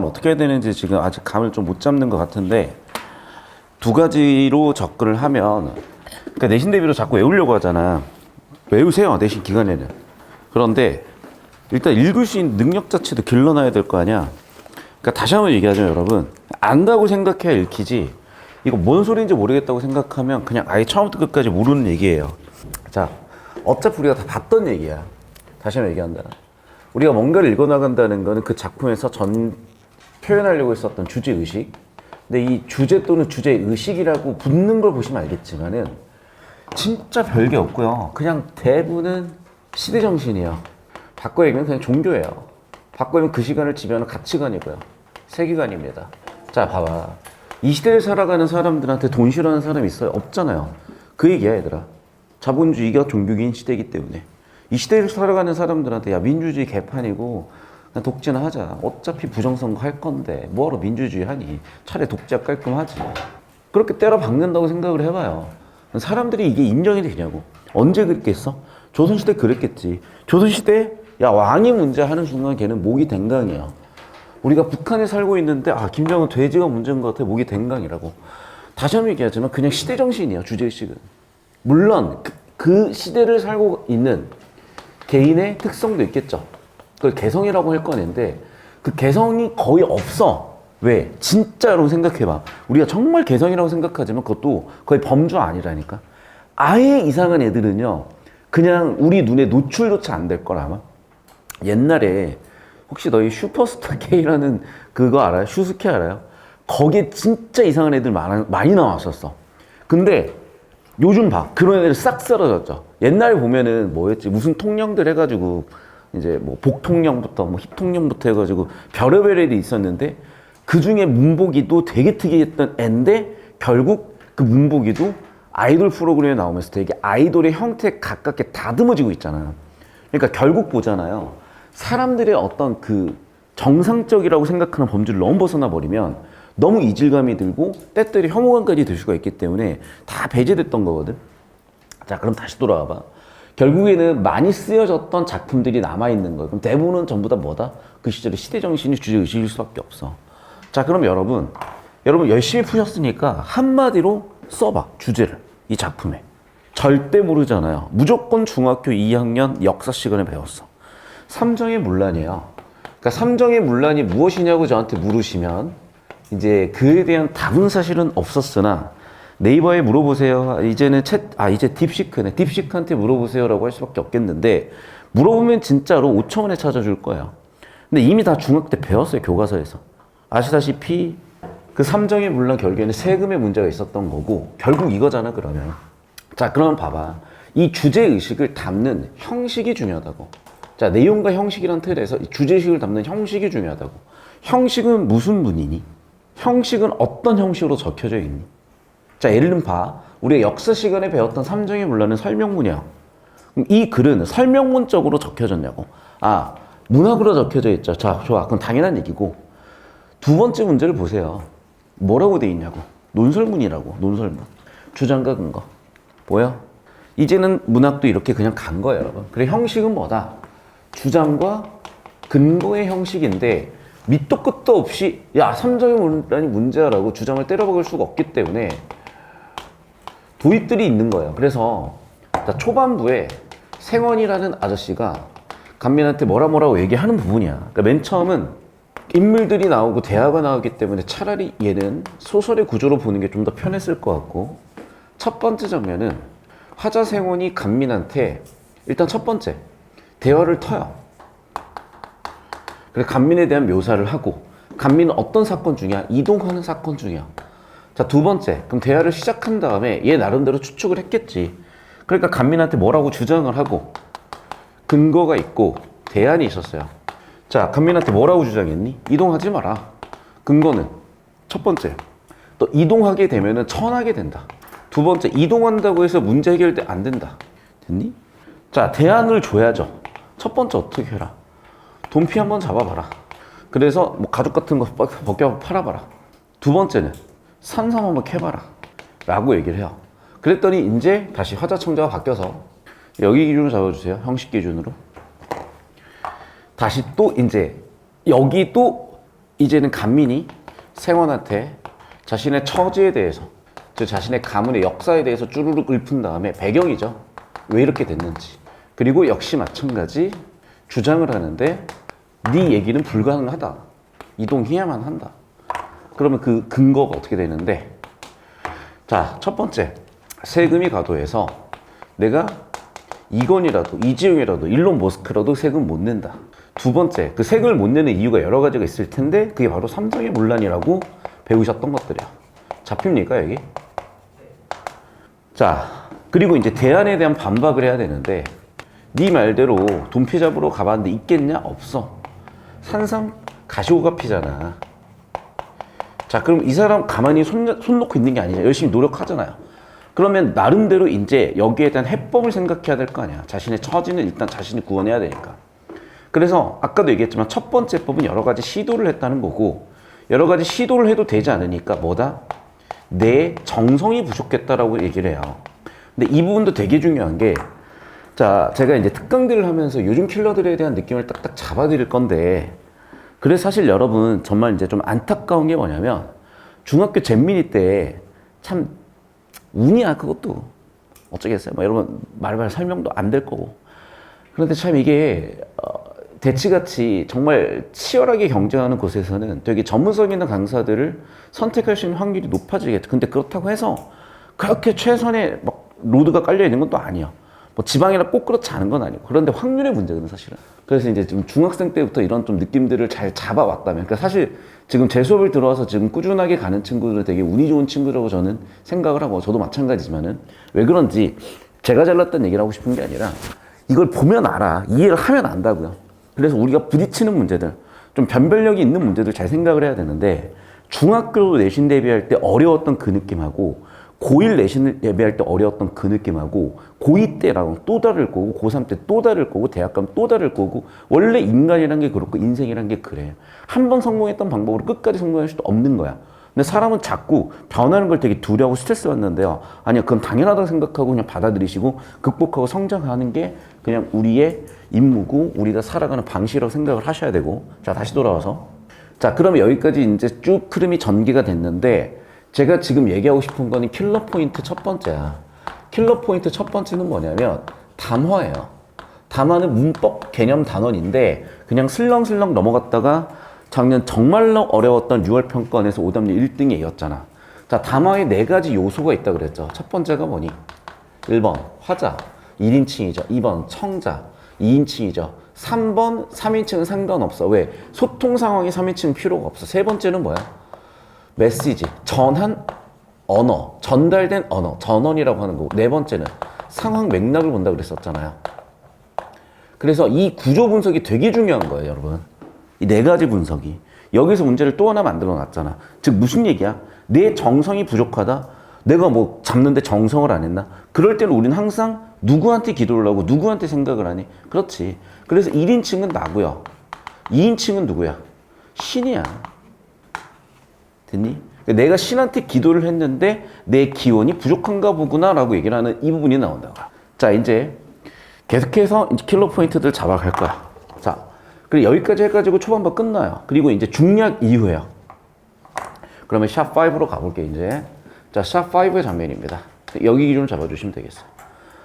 어떻게 해야 되는지 지금 아직 감을 좀 못 잡는 것 같은데, 두 가지로 접근을 하면, 그러니까 내신 대비로 자꾸 외우려고 하잖아. 외우세요, 내신 기간에는. 그런데 일단 읽을 수 있는 능력 자체도 길러놔야 될 거 아니야. 그러니까 다시 한번 얘기하자면, 여러분, 안다고 생각해야 읽히지, 이거 뭔 소리인지 모르겠다고 생각하면 그냥 아예 처음부터 끝까지 모르는 얘기예요. 자, 어차피 우리가 다 봤던 얘기야. 다시 한번 얘기한다. 우리가 뭔가를 읽어나간다는 거는 그 작품에서 표현하려고 했었던 주제의식. 근데 이 주제 또는 주제의식이라고 붙는 걸 보시면 알겠지만은 진짜 별게 없고요. 그냥 대부분은 시대정신이에요. 바꿔 얘기하면 그냥 종교예요. 바꿔 얘기하면 그 시간을 지배하는 가치관이고요. 세계관입니다. 자, 봐봐. 이 시대를 살아가는 사람들한테 돈 싫어하는 사람이 있어요? 없잖아요. 그 얘기야, 얘들아. 자본주의가 종교긴 시대이기 때문에. 이 시대를 살아가는 사람들한테 야, 민주주의 개판이고 그냥 독재나 하자. 어차피 부정선거 할 건데 뭐하러 민주주의 하니? 차라리 독재가 깔끔하지. 그렇게 때려 박는다고 생각을 해봐요. 사람들이 이게 인정이 되냐고. 언제 그랬겠어? 조선시대 그랬겠지. 조선시대 야, 왕이 문제 하는 순간 걔는 목이 댕강이야. 우리가 북한에 살고 있는데 아, 김정은 돼지가 문제인 것 같아. 목이 댕강이라고. 다시 한번 얘기하지만 그냥 시대정신이야, 주제의식은. 물론 그 시대를 살고 있는 개인의 특성도 있겠죠. 그걸 개성이라고 할 거는데 그 개성이 거의 없어. 왜? 진짜 여러분 생각해봐. 우리가 정말 개성이라고 생각하지만 그것도 거의 범주 아니라니까. 아예 이상한 애들은요, 그냥 우리 눈에 노출조차 안 될 걸 아마. 옛날에 혹시 너희 슈퍼스타 K라는 그거 알아요? 슈스케 알아요? 거기에 진짜 이상한 애들 많이 나왔었어. 근데 요즘 봐. 그런 애들 싹 사라졌죠. 옛날에 보면은 뭐였지? 무슨 통령들 해가지고 이제 뭐 복통령부터 뭐 힙통령부터 해가지고 별의별 애들이 있었는데 그 중에 문복이도 되게 특이했던 애인데 결국 그 문복이도 아이돌 프로그램에 나오면서 되게 아이돌의 형태에 가깝게 다듬어지고 있잖아요. 그러니까 결국 보잖아요. 사람들의 어떤 그 정상적이라고 생각하는 범주를 너무 벗어나 버리면 너무 이질감이 들고 때때로 혐오감까지 들 수가 있기 때문에 다 배제됐던 거거든. 자, 그럼 다시 돌아와봐. 결국에는 많이 쓰여졌던 작품들이 남아있는 거예요. 그럼 대부분은 전부 다 뭐다? 그 시절의 시대정신이 주제의식일 수밖에 없어. 자, 그럼 여러분 열심히 푸셨으니까 한마디로 써봐, 주제를. 이 작품에. 절대 모르잖아요. 무조건 중학교 2학년 역사 시간에 배웠어. 삼정의 문란이에요. 그러니까 삼정의 문란이 무엇이냐고 저한테 물으시면 이제 그에 대한 답은 사실은 없었으나 네이버에 물어보세요. 이제 딥시크네. 딥시크한테 물어보세요라고 할 수밖에 없겠는데 물어보면 진짜로 5천 원에 찾아줄 거예요. 근데 이미 다 중학교 때 배웠어요, 교과서에서. 아시다시피 그 삼정의 문란 결국에는 세금의 문제가 있었던 거고 결국 이거잖아, 그러면. 자, 그러면 봐봐. 이 주제의식을 담는 형식이 중요하다고. 자, 내용과 형식이란 틀에서 이 주제의식을 담는 형식이 중요하다고. 형식은 무슨 문이니? 형식은 어떤 형식으로 적혀져 있니? 자, 예를 들면 봐. 우리가 역사 시간에 배웠던 삼정의 문란은 설명문이야. 그럼 이 글은 설명문적으로 적혀졌냐고. 아, 문학으로 적혀져 있죠. 자, 좋아. 그럼 당연한 얘기고. 두 번째 문제를 보세요. 뭐라고 돼 있냐고. 논설문이라고. 논설문. 주장과 근거. 뭐야? 이제는 문학도 이렇게 그냥 간 거예요, 여러분. 그래, 형식은 뭐다? 주장과 근거의 형식인데 밑도 끝도 없이 야, 삼정의 문란이 문제야라고 주장을 때려박을 수가 없기 때문에 도입들이 있는 거예요. 그래서 초반부에 생원이라는 아저씨가 간민한테 뭐라고 얘기하는 부분이야. 그러니까 맨 처음은 인물들이 나오고 대화가 나오기 때문에 차라리 얘는 소설의 구조로 보는 게 좀 더 편했을 것 같고, 첫 번째 장면은 화자생원이 간민한테 일단 첫 번째 대화를 터요. 그래서 간민에 대한 묘사를 하고, 간민은 어떤 사건 중이야? 이동하는 사건 중이야. 자, 두 번째, 그럼 대화를 시작한 다음에 얘 나름대로 추측을 했겠지. 그러니까 간민한테 뭐라고 주장을 하고 근거가 있고 대안이 있었어요. 자, 간민한테 뭐라고 주장했니? 이동하지 마라. 근거는 첫 번째, 또 이동하게 되면은 천하게 된다. 두 번째, 이동한다고 해서 문제 해결돼 안 된다. 됐니? 자, 대안을 줘야죠. 첫 번째 어떻게 해라? 돈피 한번 잡아봐라. 그래서 뭐 가죽 같은 거 벗겨 팔아봐라. 두 번째는 산삼 한번 캐봐라 라고 얘기를 해요. 그랬더니 이제 다시 화자청자가 바뀌어서 여기 기준으로 잡아주세요. 형식 기준으로. 다시 또 이제 여기 또 이제는 간민이 생원한테 자신의 처지에 대해서, 즉 자신의 가문의 역사에 대해서 쭈루룩 읊은 다음에 배경이죠. 왜 이렇게 됐는지. 그리고 역시 마찬가지 주장을 하는데 네 얘기는 불가능하다. 이동해야만 한다. 그러면 그 근거가 어떻게 되는데, 자, 첫 번째, 세금이 과도해서 내가 이건이라도 이지용이라도 일론 머스크라도 세금 못 낸다. 두 번째, 그 세금을 못 내는 이유가 여러 가지가 있을 텐데 그게 바로 삼성의 문란이라고 배우셨던 것들이야. 잡힙니까 여기? 자, 그리고 이제 대안에 대한 반박을 해야 되는데 네 말대로 돈피 잡으러 가봤는데 있겠냐? 없어. 산삼 가시오가 피잖아. 자, 그럼 이 사람 가만히 손 놓고 있는 게 아니잖아. 열심히 노력하잖아요. 그러면 나름대로 이제 여기에 대한 해법을 생각해야 될 거 아니야. 자신의 처지는 일단 자신이 구원해야 되니까. 그래서 아까도 얘기했지만 첫 번째 법은 여러 가지 시도를 했다는 거고, 여러 가지 시도를 해도 되지 않으니까 뭐다? 내 정성이 부족했다라고 얘기를 해요. 근데 이 부분도 되게 중요한 게, 자, 제가 이제 특강들을 하면서 요즘 킬러들에 대한 느낌을 딱딱 잡아드릴 건데, 그래서 사실 여러분 정말 이제 좀 안타까운 게 뭐냐면 중학교 잼민이 때 참 운이야. 그것도 어쩌겠어요. 뭐 여러분 말말 설명도 안 될 거고. 그런데 참 이게 대치같이 정말 치열하게 경쟁하는 곳에서는 되게 전문성 있는 강사들을 선택할 수 있는 확률이 높아지겠죠. 근데 그렇다고 해서 그렇게 최선의 막 로드가 깔려 있는 건 또 아니야. 뭐 지방이라 꼭 그렇지 않은 건 아니고. 그런데 확률의 문제거든 사실은. 그래서 이제 좀 중학생 때부터 이런 좀 느낌들을 잘 잡아왔다면, 그러니까 사실 지금 제 수업을 들어와서 지금 꾸준하게 가는 친구들은 되게 운이 좋은 친구라고 저는 생각을 하고, 저도 마찬가지지만은 왜 그런지 제가 잘났다는 얘기를 하고 싶은 게 아니라 이걸 보면 알아. 이해를 하면 안다고요. 그래서 우리가 부딪히는 문제들, 좀 변별력이 있는 문제들 잘 생각을 해야 되는데, 중학교 내신 대비할 때 어려웠던 그 느낌하고 고1 내신 대비할 때 어려웠던 그 느낌하고 고2 때랑 또 다를 거고 고3 때 또 다를 거고 대학 가면 또 다를 거고, 원래 인간이란 게 그렇고 인생이란 게 그래. 한 번 성공했던 방법으로 끝까지 성공할 수도 없는 거야. 근데 사람은 자꾸 변하는 걸 되게 두려워하고 스트레스 받는데요. 아니야, 그건 당연하다고 생각하고 그냥 받아들이시고 극복하고 성장하는 게 그냥 우리의 임무고 우리가 살아가는 방식이라고 생각을 하셔야 되고. 자, 다시 돌아와서, 자, 그러면 여기까지 이제 쭉 흐름이 전개가 됐는데, 제가 지금 얘기하고 싶은 거는 킬러 포인트 첫 번째야. 킬러 포인트 첫 번째는 뭐냐면 담화예요. 담화는 문법 개념 단원인데 그냥 슬렁슬렁 넘어갔다가 작년 정말로 어려웠던 6월 평가원에서 오답률 1등이었잖아. 자, 담화에 4가지 요소가 있다 그랬죠. 첫 번째가 뭐니? 1번 화자, 1인칭이죠. 2번 청자, 2인칭이죠. 3번 3인칭은 상관없어. 왜? 소통 상황에 3인칭은 필요가 없어. 세 번째는 뭐야? 메시지, 전한 언어, 전달된 언어, 전언이라고 하는 거고, 네 번째는 상황 맥락을 본다 그랬었잖아요. 그래서 이 구조 분석이 되게 중요한 거예요, 여러분. 이 4가지 분석이. 여기서 문제를 또 하나 만들어 놨잖아. 즉 무슨 얘기야? 내 정성이 부족하다? 내가 뭐 잡는데 정성을 안 했나? 그럴 때는 우리는 항상 누구한테 기도를 하고 누구한테 생각을 하니? 그렇지. 그래서 1인칭은 나고요. 2인칭은 누구야? 신이야. 됐니? 내가 신한테 기도를 했는데 내 기원이 부족한가 보구나 라고 얘기를 하는 이 부분이 나온다고. 자, 이제 계속해서 이제 킬러 포인트들 잡아갈 거야. 자, 그리고 여기까지 해가지고 초반부 끝나요. 그리고 이제 중략 이후에요. 그러면 샵 5로 가볼게 이제. 자, 샵 5의 장면입니다. 여기 기준으로 잡아주시면 되겠어요.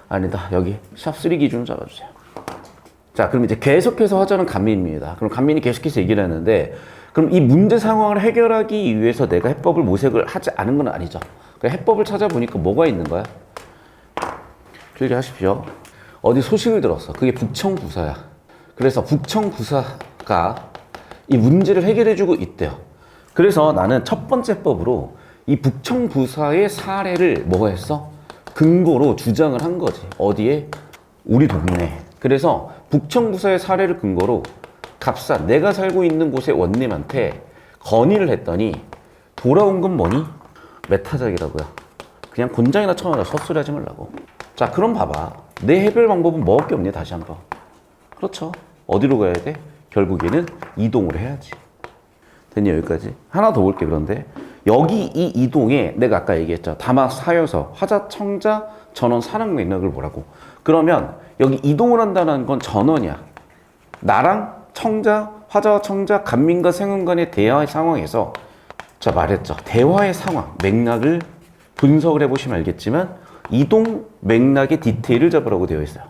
아니다, 여기 샵 3 기준으로 잡아주세요. 자, 그럼 이제 계속해서 하자는 간민입니다. 그럼 간민이 계속해서 얘기를 하는데, 그럼 이 문제 상황을 해결하기 위해서 내가 해법을 모색을 하지 않은 건 아니죠. 그 해법을 찾아보니까 뭐가 있는 거야? 길게 하십시오. 어디 소식을 들었어. 그게 북청부사야. 그래서 북청부사가 이 문제를 해결해주고 있대요. 그래서 나는 첫 번째 해법으로 이 북청부사의 사례를 뭐 했어? 근거로 주장을 한 거지. 어디에? 우리 동네. 그래서 북청부사의 사례를 근거로 값싼 내가 살고 있는 곳의 원님한테 건의를 했더니 돌아온 건 뭐니? 메타작이라고요. 그냥 곤장이나 쳐놔라. 헛소리 하지 말라고. 자, 그럼 봐봐. 내 해결 방법은 뭐밖에 없니? 다시 한번. 그렇죠. 어디로 가야 돼? 결국에는 이동을 해야지. 됐니? 여기까지. 하나 더 볼게. 그런데 여기 이 이동에 내가 아까 얘기했죠. 담화, 사여서, 화자, 청자, 전원, 산학 맥락을 보라고. 그러면 여기 이동을 한다는 건 전원이야. 나랑 청자, 화자와 청자, 간민과 생원 간의 대화의 상황에서 자 말했죠. 대화의 상황, 맥락을 분석을 해보시면 알겠지만 이동 맥락의 디테일을 잡으라고 되어 있어요.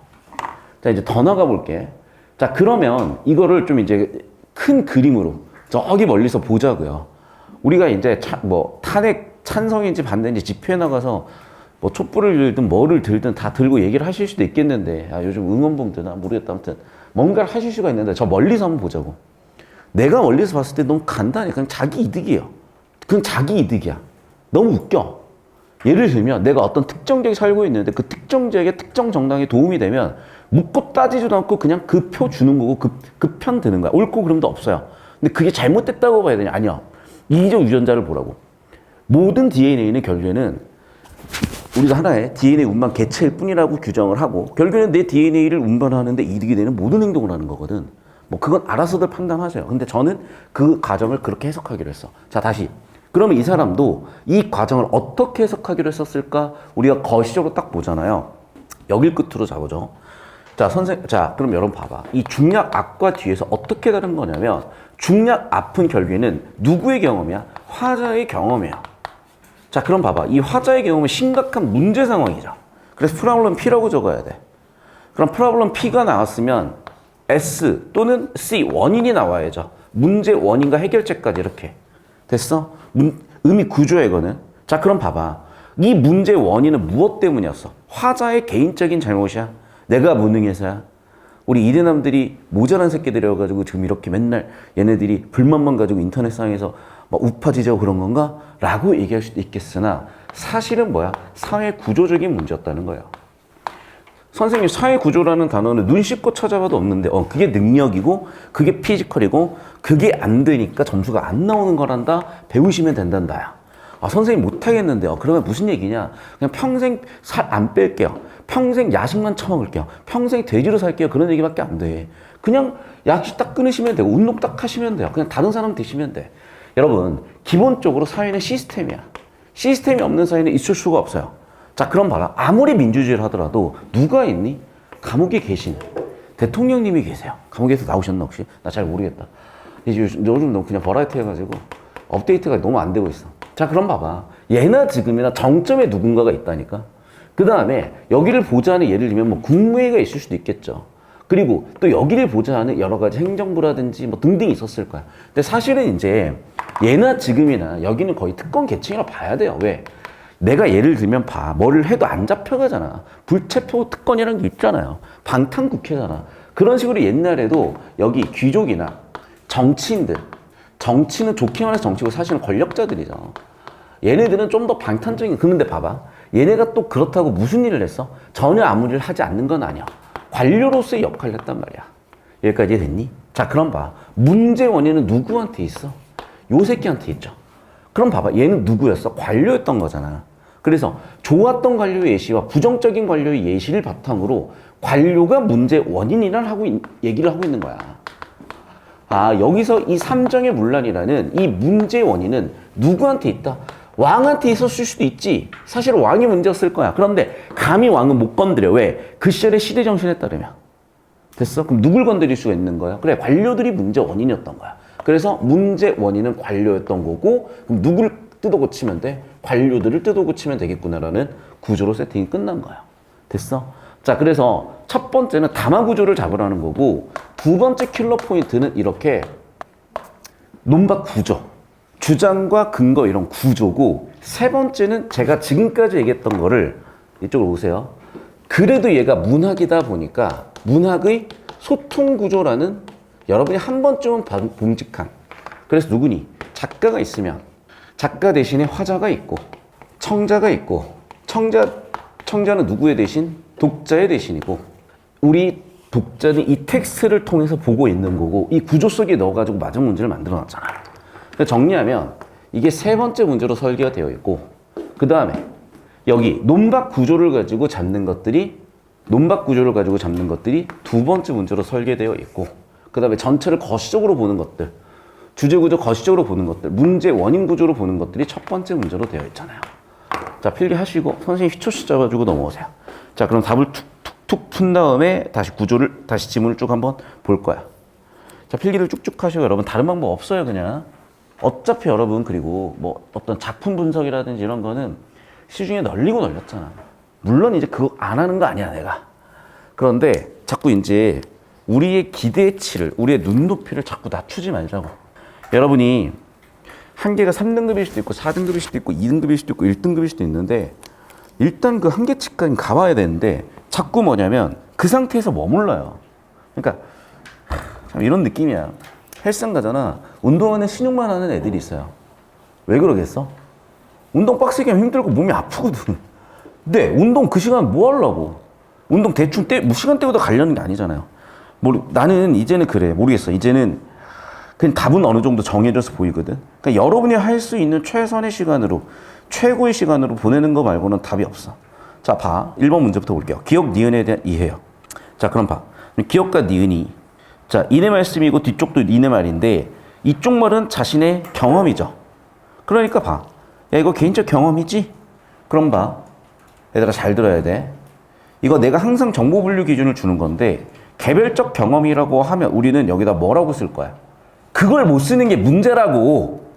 자 이제 더 나가 볼게. 자 그러면 이거를 좀 이제 큰 그림으로 저기 멀리서 보자고요. 우리가 이제 탄핵 찬성인지 반대인지 집회에 나가서 뭐 촛불을 들든 뭐를 들든 다 들고 얘기를 하실 수도 있겠는데 요즘 응원봉 드나 모르겠다. 아무튼 뭔가를 하실 수가 있는데 저 멀리서 한번 보자고. 내가 멀리서 봤을 때 너무 간단해. 그냥 자기 이득이에요. 그냥 자기 이득이야. 너무 웃겨. 예를 들면 내가 어떤 특정 지역에 살고 있는데 그 특정 지역의 특정 정당에 도움이 되면 묻고 따지지도 않고 그냥 그 표 주는 거고 그 편 드는 거야. 옳고 그름도 없어요. 근데 그게 잘못됐다고 봐야 되냐? 아니야. 이기적 유전자를 보라고. 모든 DNA는 결국에는 우리가 하나의 DNA 운반 개체일 뿐이라고 규정을 하고 결국에는 내 DNA를 운반하는데 이득이 되는 모든 행동을 하는 거거든. 뭐 그건 알아서들 판단하세요. 근데 저는 그 과정을 그렇게 해석하기로 했어. 자 다시. 그러면 이 사람도 이 과정을 어떻게 해석하기로 했었을까? 우리가 거시적으로 딱 보잖아요. 여길 끝으로 잡아줘. 자, 그럼 여러분 봐봐. 이 중략 앞과 뒤에서 어떻게 다른 거냐면 중략 앞은 결국에는 누구의 경험이야? 화자의 경험이야. 자, 그럼 봐봐. 이 화자의 경험은 심각한 문제 상황이죠. 그래서 프라블럼 P라고 적어야 돼. 그럼 프라블럼 P가 나왔으면 S 또는 C 원인이 나와야죠. 문제 원인과 해결책까지 이렇게. 됐어? 의미 구조야 이거는. 자, 그럼 봐봐. 이 문제 원인은 무엇 때문이었어? 화자의 개인적인 잘못이야? 내가 무능해서야? 우리 이대남들이 모자란 새끼들이어가지고 지금 이렇게 맨날 얘네들이 불만만 가지고 인터넷상에서 막 우파지자고 그런 건가? 라고 얘기할 수도 있겠으나 사실은 뭐야? 사회 구조적인 문제였다는 거예요. 선생님 사회 구조라는 단어는 눈 씻고 찾아봐도 없는데 그게 능력이고 그게 피지컬이고 그게 안 되니까 점수가 안 나오는 거란다. 배우시면 된단다야. 선생님 못하겠는데 그러면 무슨 얘기냐? 그냥 평생 살 안 뺄게요. 평생 야식만 처먹을게요. 평생 돼지로 살게요. 그런 얘기밖에 안 돼. 그냥 야식 딱 끊으시면 되고 운동 딱 하시면 돼요. 그냥 다른 사람 되시면 돼. 여러분 기본적으로 사회는 시스템이야. 시스템이 없는 사회는 있을 수가 없어요. 자 그럼 봐라. 아무리 민주주의를 하더라도 누가 있니? 감옥에 계신 대통령님이 계세요. 감옥에서 나오셨나 혹시? 나 잘 모르겠다. 요즘 너무 그냥 버라이어티 해가지고 업데이트가 너무 안 되고 있어. 자 그럼 봐봐. 예나 지금이나 정점에 누군가가 있다니까. 그 다음에 여기를 보좌하는 예를 들면 뭐 국무회의가 있을 수도 있겠죠. 그리고 또 여기를 보좌하는 여러 가지 행정부라든지 뭐 등등이 있었을 거야. 근데 사실은 이제 예나 지금이나 여기는 거의 특권 계층이라고 봐야 돼요. 왜? 내가 예를 들면 뭐를 해도 안 잡혀가잖아. 불체포 특권이라는 게 있잖아요. 방탄국회잖아. 그런 식으로 옛날에도 여기 귀족이나 정치인들, 정치는 좋게 말해서 정치고 사실은 권력자들이죠. 얘네들은 좀 더 방탄적인, 그런데 봐봐. 얘네가 또 그렇다고 무슨 일을 했어? 전혀 아무 일을 하지 않는 건 아니야. 관료로서의 역할을 했단 말이야. 여기까지 됐니? 자, 그럼 봐. 문제 원인은 누구한테 있어? 요 새끼한테 있죠. 그럼 봐봐. 얘는 누구였어? 관료였던 거잖아. 그래서 좋았던 관료의 예시와 부정적인 관료의 예시를 바탕으로 관료가 문제 원인이라는 얘기를 하고 있는 거야. 여기서 이 삼정의 문란이라는 이 문제 원인은 누구한테 있다? 왕한테 있었을 수도 있지. 사실 왕이 문제였을 거야. 그런데 감히 왕은 못 건드려. 왜? 그 시절의 시대 정신에 따르면. 됐어? 그럼 누굴 건드릴 수가 있는 거야? 그래, 관료들이 문제 원인이었던 거야. 그래서 문제 원인은 관료였던 거고, 그럼 누굴 뜯어 고치면 돼? 관료들을 뜯어 고치면 되겠구나라는 구조로 세팅이 끝난 거야. 됐어? 자, 그래서 첫 번째는 담화 구조를 잡으라는 거고, 두 번째 킬러 포인트는 이렇게 논박 구조. 주장과 근거 이런 구조고, 세 번째는 제가 지금까지 얘기했던 거를 이쪽으로 오세요. 그래도 얘가 문학이다 보니까 문학의 소통 구조라는 여러분이 한 번쯤은 봄직한. 그래서 누구니? 작가가 있으면 작가 대신에 화자가 있고 청자가 있고 청자는 누구의 대신? 독자의 대신이고 우리 독자는 이 텍스트를 통해서 보고 있는 거고 이 구조 속에 넣어가지고 맞은 문제를 만들어 놨잖아. 정리하면 이게 세 번째 문제로 설계가 되어 있고 그 다음에 여기 논박 구조를 가지고 잡는 것들이 두 번째 문제로 설계되어 있고 그 다음에 전체를 거시적으로 보는 것들 주제 구조 거시적으로 보는 것들 문제 원인 구조로 보는 것들이 첫 번째 문제로 되어 있잖아요. 자 필기하시고 선생님 휘초시 잡아주고 넘어오세요. 자 그럼 답을 툭툭툭 푼 다음에 다시 지문을 쭉 한번 볼 거야. 자, 필기를 쭉쭉 하시고 여러분 다른 방법 없어요, 그냥. 어차피 여러분 그리고 뭐 어떤 작품 분석이라든지 이런 거는 시중에 널리고 널렸잖아. 물론 이제 그거 안 하는 거 아니야, 내가. 그런데 자꾸 이제 우리의 기대치를, 우리의 눈높이를 자꾸 낮추지 말자고. 여러분이 한계가 3등급일 수도 있고 4등급일 수도 있고 2등급일 수도 있고 1등급일 수도 있는데 일단 그 한계치까지 가봐야 되는데 자꾸 뭐냐면 그 상태에서 머물러요. 그러니까 참 이런 느낌이야. 헬스장 가잖아. 운동하는 신용만 하는 애들이 있어요. 왜 그러겠어? 운동 빡세게 하면 힘들고 몸이 아프거든. 근데 운동 그 시간 뭐 하려고? 운동 대충 뭐 시간대보다 가려는 게 아니잖아요. 나는 이제는 그래. 모르겠어. 이제는 그냥 답은 어느 정도 정해져서 보이거든. 그러니까 여러분이 할 수 있는 최선의 시간으로, 최고의 시간으로 보내는 거 말고는 답이 없어. 자, 봐. 1번 문제부터 볼게요. 기억, 니은에 대한 이해요. 자, 그럼 봐. 기억과 니은이. 자, 이네 말씀이고 뒤쪽도 이네 말인데 이쪽 말은 자신의 경험이죠. 그러니까 봐. 야, 이거 개인적 경험이지? 그럼 봐. 얘들아, 잘 들어야 돼. 이거 내가 항상 정보 분류 기준을 주는 건데 개별적 경험이라고 하면 우리는 여기다 뭐라고 쓸 거야? 그걸 못 쓰는 게 문제라고.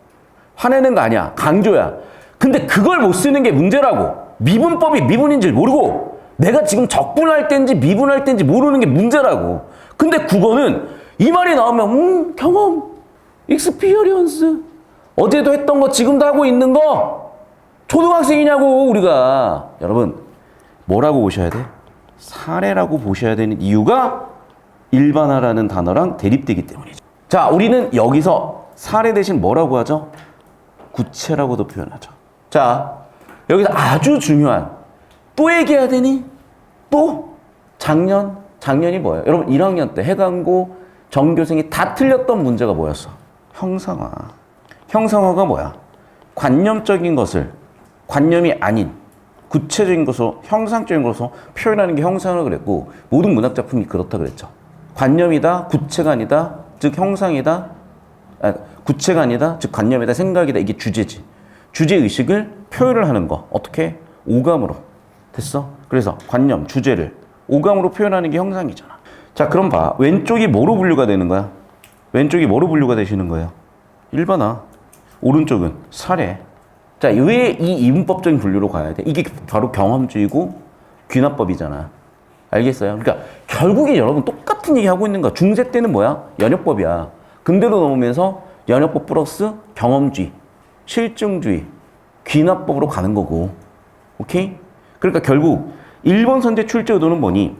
화내는 거 아니야. 강조야. 근데 그걸 못 쓰는 게 문제라고. 미분법이 미분인지 모르고 내가 지금 적분할 때인지 미분할 때인지 모르는 게 문제라고. 근데 국어는 이 말이 나오면 경험, 익스피리언스. 어제도 했던 거 지금도 하고 있는 거. 초등학생이냐고 우리가. 여러분 뭐라고 보셔야 돼? 사례라고 보셔야 되는 이유가 일반화라는 단어랑 대립되기 때문이죠. 자, 우리는 여기서 사례 대신 뭐라고 하죠? 구체라고도 표현하죠. 자, 여기서 아주 중요한 또 얘기해야 되니? 또? 작년이 뭐예요? 여러분 1학년 때 해강고 전교생이 다 틀렸던 문제가 뭐였어? 형상화. 형상화가 뭐야? 관념적인 것을 관념이 아닌 구체적인 것으로 형상적인 것으로 표현하는 게 형상화라 그랬고 모든 문학작품이 그렇다 그랬죠. 관념이다, 구체가 아니다, 즉 형상이다, 구체가 아니다, 즉 관념이다, 생각이다. 이게 주제지. 주제의식을 표현을 하는 거. 어떻게? 오감으로. 됐어? 그래서 관념, 주제를 오감으로 표현하는 게 형상이잖아. 자, 그럼 봐. 왼쪽이 뭐로 분류가 되는 거야? 왼쪽이 뭐로 분류가 되시는 거예요? 일반화. 오른쪽은 사례. 자, 왜 이 이분법적인 분류로 가야 돼? 이게 바로 경험주의고 귀납법이잖아. 알겠어요? 그러니까 결국에 여러분 똑같은 얘기 하고 있는 거야. 중세 때는 뭐야? 연역법이야. 근대로 넘으면서 연역법 플러스 경험주의, 실증주의, 귀납법으로 가는 거고. 오케이? 그러니까 결국 1번 선제 출제 의도는 뭐니?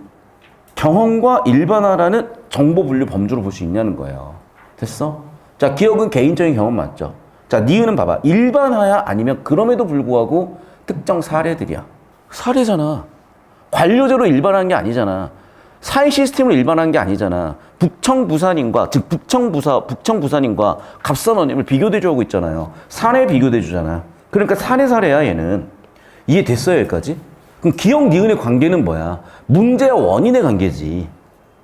경험과 일반화라는 정보 분류 범주로 볼 수 있냐는 거예요. 됐어? 자, 기억은 개인적인 경험 맞죠? 자, 니은은 봐봐. 일반화야 아니면 그럼에도 불구하고 특정 사례들이야. 사례잖아. 관료제로 일반화한 게 아니잖아. 사회 시스템으로 일반화한 게 아니잖아. 북청부산인과, 즉 북청부산인과 갑산원임을 비교대조하고 있잖아요. 사례 비교대조잖아. 그러니까 사례야 얘는. 이해됐어요 여기까지? 그럼 기억, 니은의 관계는 뭐야? 문제와 원인의 관계지.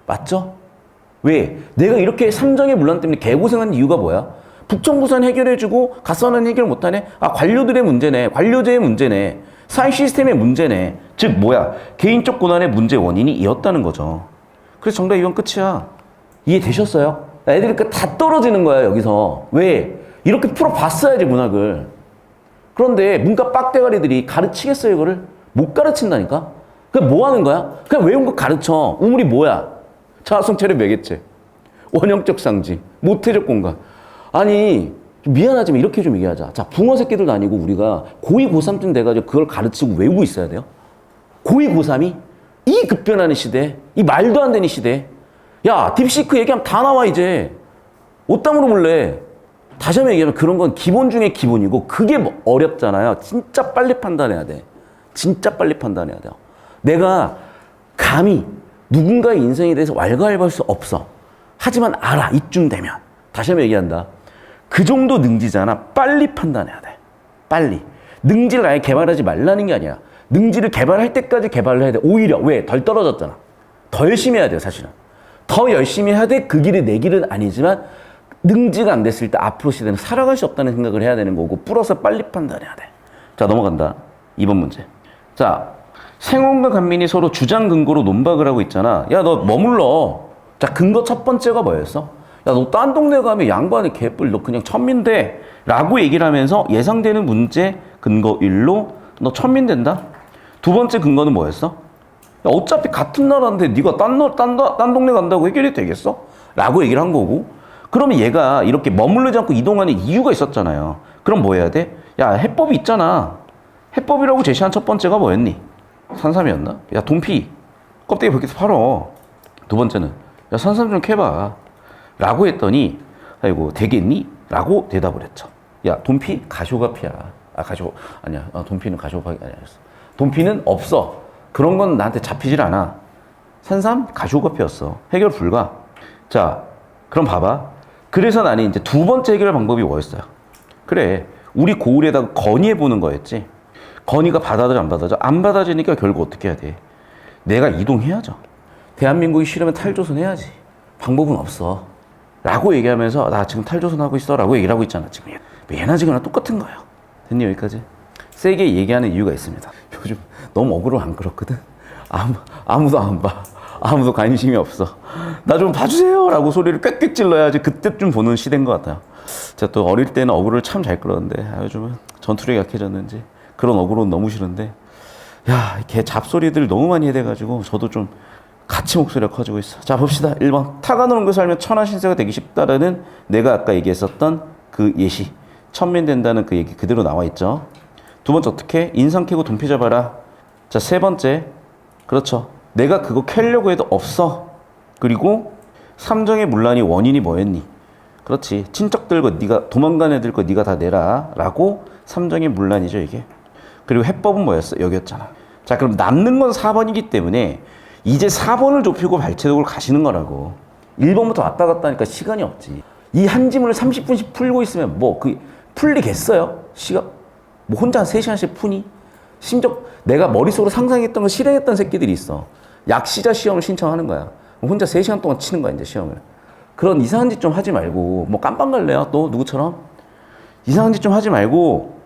맞죠? 왜? 내가 이렇게 삼정의 문란 때문에 개고생한 이유가 뭐야? 북청부산 해결해주고 갓선은 해결 못하네? 아, 관료들의 문제네. 관료제의 문제네. 사회 시스템의 문제네. 즉 뭐야? 개인적 고난의 문제 원인이 이었다는 거죠. 그래서 정답 2번 끝이야. 이해되셨어요? 애들이 다 떨어지는 거야 여기서. 왜? 이렇게 풀어봤어야지 문학을. 그런데 문과 빡대가리들이 가르치겠어요 이거를? 못 가르친다니까? 그냥 뭐 하는 거야? 그냥 외운 거 가르쳐. 우물이 뭐야? 자아성 체력 매개체, 원형적 상징, 모태적 공간. 아니 미안하지만 이렇게 좀 얘기하자. 자, 붕어 새끼들도 아니고 우리가 고2, 고3쯤 돼가지고 그걸 가르치고 외우고 있어야 돼요? 고2, 고3이? 이 급변하는 시대, 이 말도 안 되는 시대. 야, 딥시크 얘기하면 다 나와 이제. 옷담으로 볼래. 다시 한번 얘기하면 그런 건 기본 중에 기본이고 그게 어렵잖아요. 진짜 빨리 판단해야 돼. 진짜 빨리 판단해야 돼요. 내가 감히 누군가의 인생에 대해서 왈가왈부할 수 없어. 하지만 알아. 이쯤 되면. 다시 한번 얘기한다. 그 정도 능지잖아. 빨리 판단해야 돼. 빨리. 능지를 아예 개발하지 말라는 게 아니야. 능지를 개발할 때까지 개발을 해야 돼. 오히려. 왜? 덜 떨어졌잖아. 더 열심히 해야 돼요, 사실은. 더 열심히 해야 돼. 그 길이 내 길은 아니지만 능지가 안 됐을 때 앞으로 시대는 살아갈 수 없다는 생각을 해야 되는 거고 뿌려서 빨리 판단해야 돼. 자, 넘어간다. 2번 문제. 자, 생원과 간민이 서로 주장 근거로 논박을 하고 있잖아. 야, 너 머물러. 자, 근거 첫 번째가 뭐였어? 너 딴 동네 가면 양반의 개뿔 너 그냥 천민돼 라고 얘기를 하면서 예상되는 문제 근거 1로 너 천민된다. 두 번째 근거는 뭐였어? 야, 어차피 같은 나라인데 네가 딴 동네 간다고 해결이 되겠어? 라고 얘기를 한 거고, 그러면 얘가 이렇게 머무르지 않고 이동하는 이유가 있었잖아요. 그럼 뭐 해야 돼? 야, 해법이 있잖아. 해법이라고 제시한 첫 번째가 뭐였니? 산삼이었나? 야, 돈피 껍데기 벗겨서 팔어. 두 번째는 야, 산삼 좀 캐봐 라고 했더니 아이고 되겠니? 라고 대답을 했죠. 야, 돈피 가쇼가피야. 아니야. 돈피는 가쇼가피 아니었어. 돈피는 없어. 그런 건 나한테 잡히질 않아. 산삼 가쇼가피였어. 해결 불가. 자, 그럼 봐봐. 그래서 나는 이제 두 번째 해결 방법이 뭐였어요? 그래, 우리 고을에다가 건의해보는 거였지. 건의가 받아들여 안 받아들여? 안 받아지니까 결국 어떻게 해야 돼? 내가 이동해야죠. 대한민국이 싫으면 탈조선 해야지. 방법은 없어. 라고 얘기하면서 나 지금 탈조선 하고 있어 라고 얘기를 하고 있잖아. 지금 얘나 지금이나 똑같은 거예요. 됐니 여기까지? 세게 얘기하는 이유가 있습니다. 요즘 너무 어그로 안 끌었거든. 아무도 안 봐. 아무도 관심이 없어. 나 좀 봐주세요 라고 소리를 꽥꽥 질러야지 그때쯤 보는 시대인 것 같아요. 제가 또 어릴 때는 어그로를 참 잘 끌었는데 요즘은 전투력이 약해졌는지 그런 어그로는 너무 싫은데, 야, 걔 잡소리들 너무 많이 해대가지고 저도 좀 같이 목소리가 커지고 있어. 자, 봅시다. 1번. 타가 노는 거 살면 천하신세가 되기 쉽다라는 내가 아까 얘기했었던 그 예시, 천민된다는 그 얘기 그대로 나와 있죠. 두 번째, 어떻게? 인상 캐고 돈피 잡아라. 자, 세 번째. 그렇죠. 내가 그거 캐려고 해도 없어. 그리고 삼정의 문란이 원인이 뭐였니? 그렇지. 친척들 거 네가 도망간 애들 거 네가 다 내라 라고 삼정의 문란이죠 이게. 그리고 해법은 뭐였어? 여기였잖아. 자, 그럼 남는 건 4번이기 때문에 이제 4번을 좁히고 발췌독을 가시는 거라고. 1번부터 왔다 갔다 하니까 시간이 없지. 이 한 지문을 30분씩 풀고 있으면 뭐 그 풀리겠어요? 뭐 혼자 한 3시간씩 푸니? 심지어 내가 머릿속으로 상상했던 걸 실행했던 새끼들이 있어. 약시자 시험을 신청하는 거야. 혼자 3시간 동안 치는 거야 이제 시험을. 그런 이상한 짓 좀 하지 말고, 뭐 깜빵 갈래요? 또 누구처럼? 이상한 짓 좀 하지 말고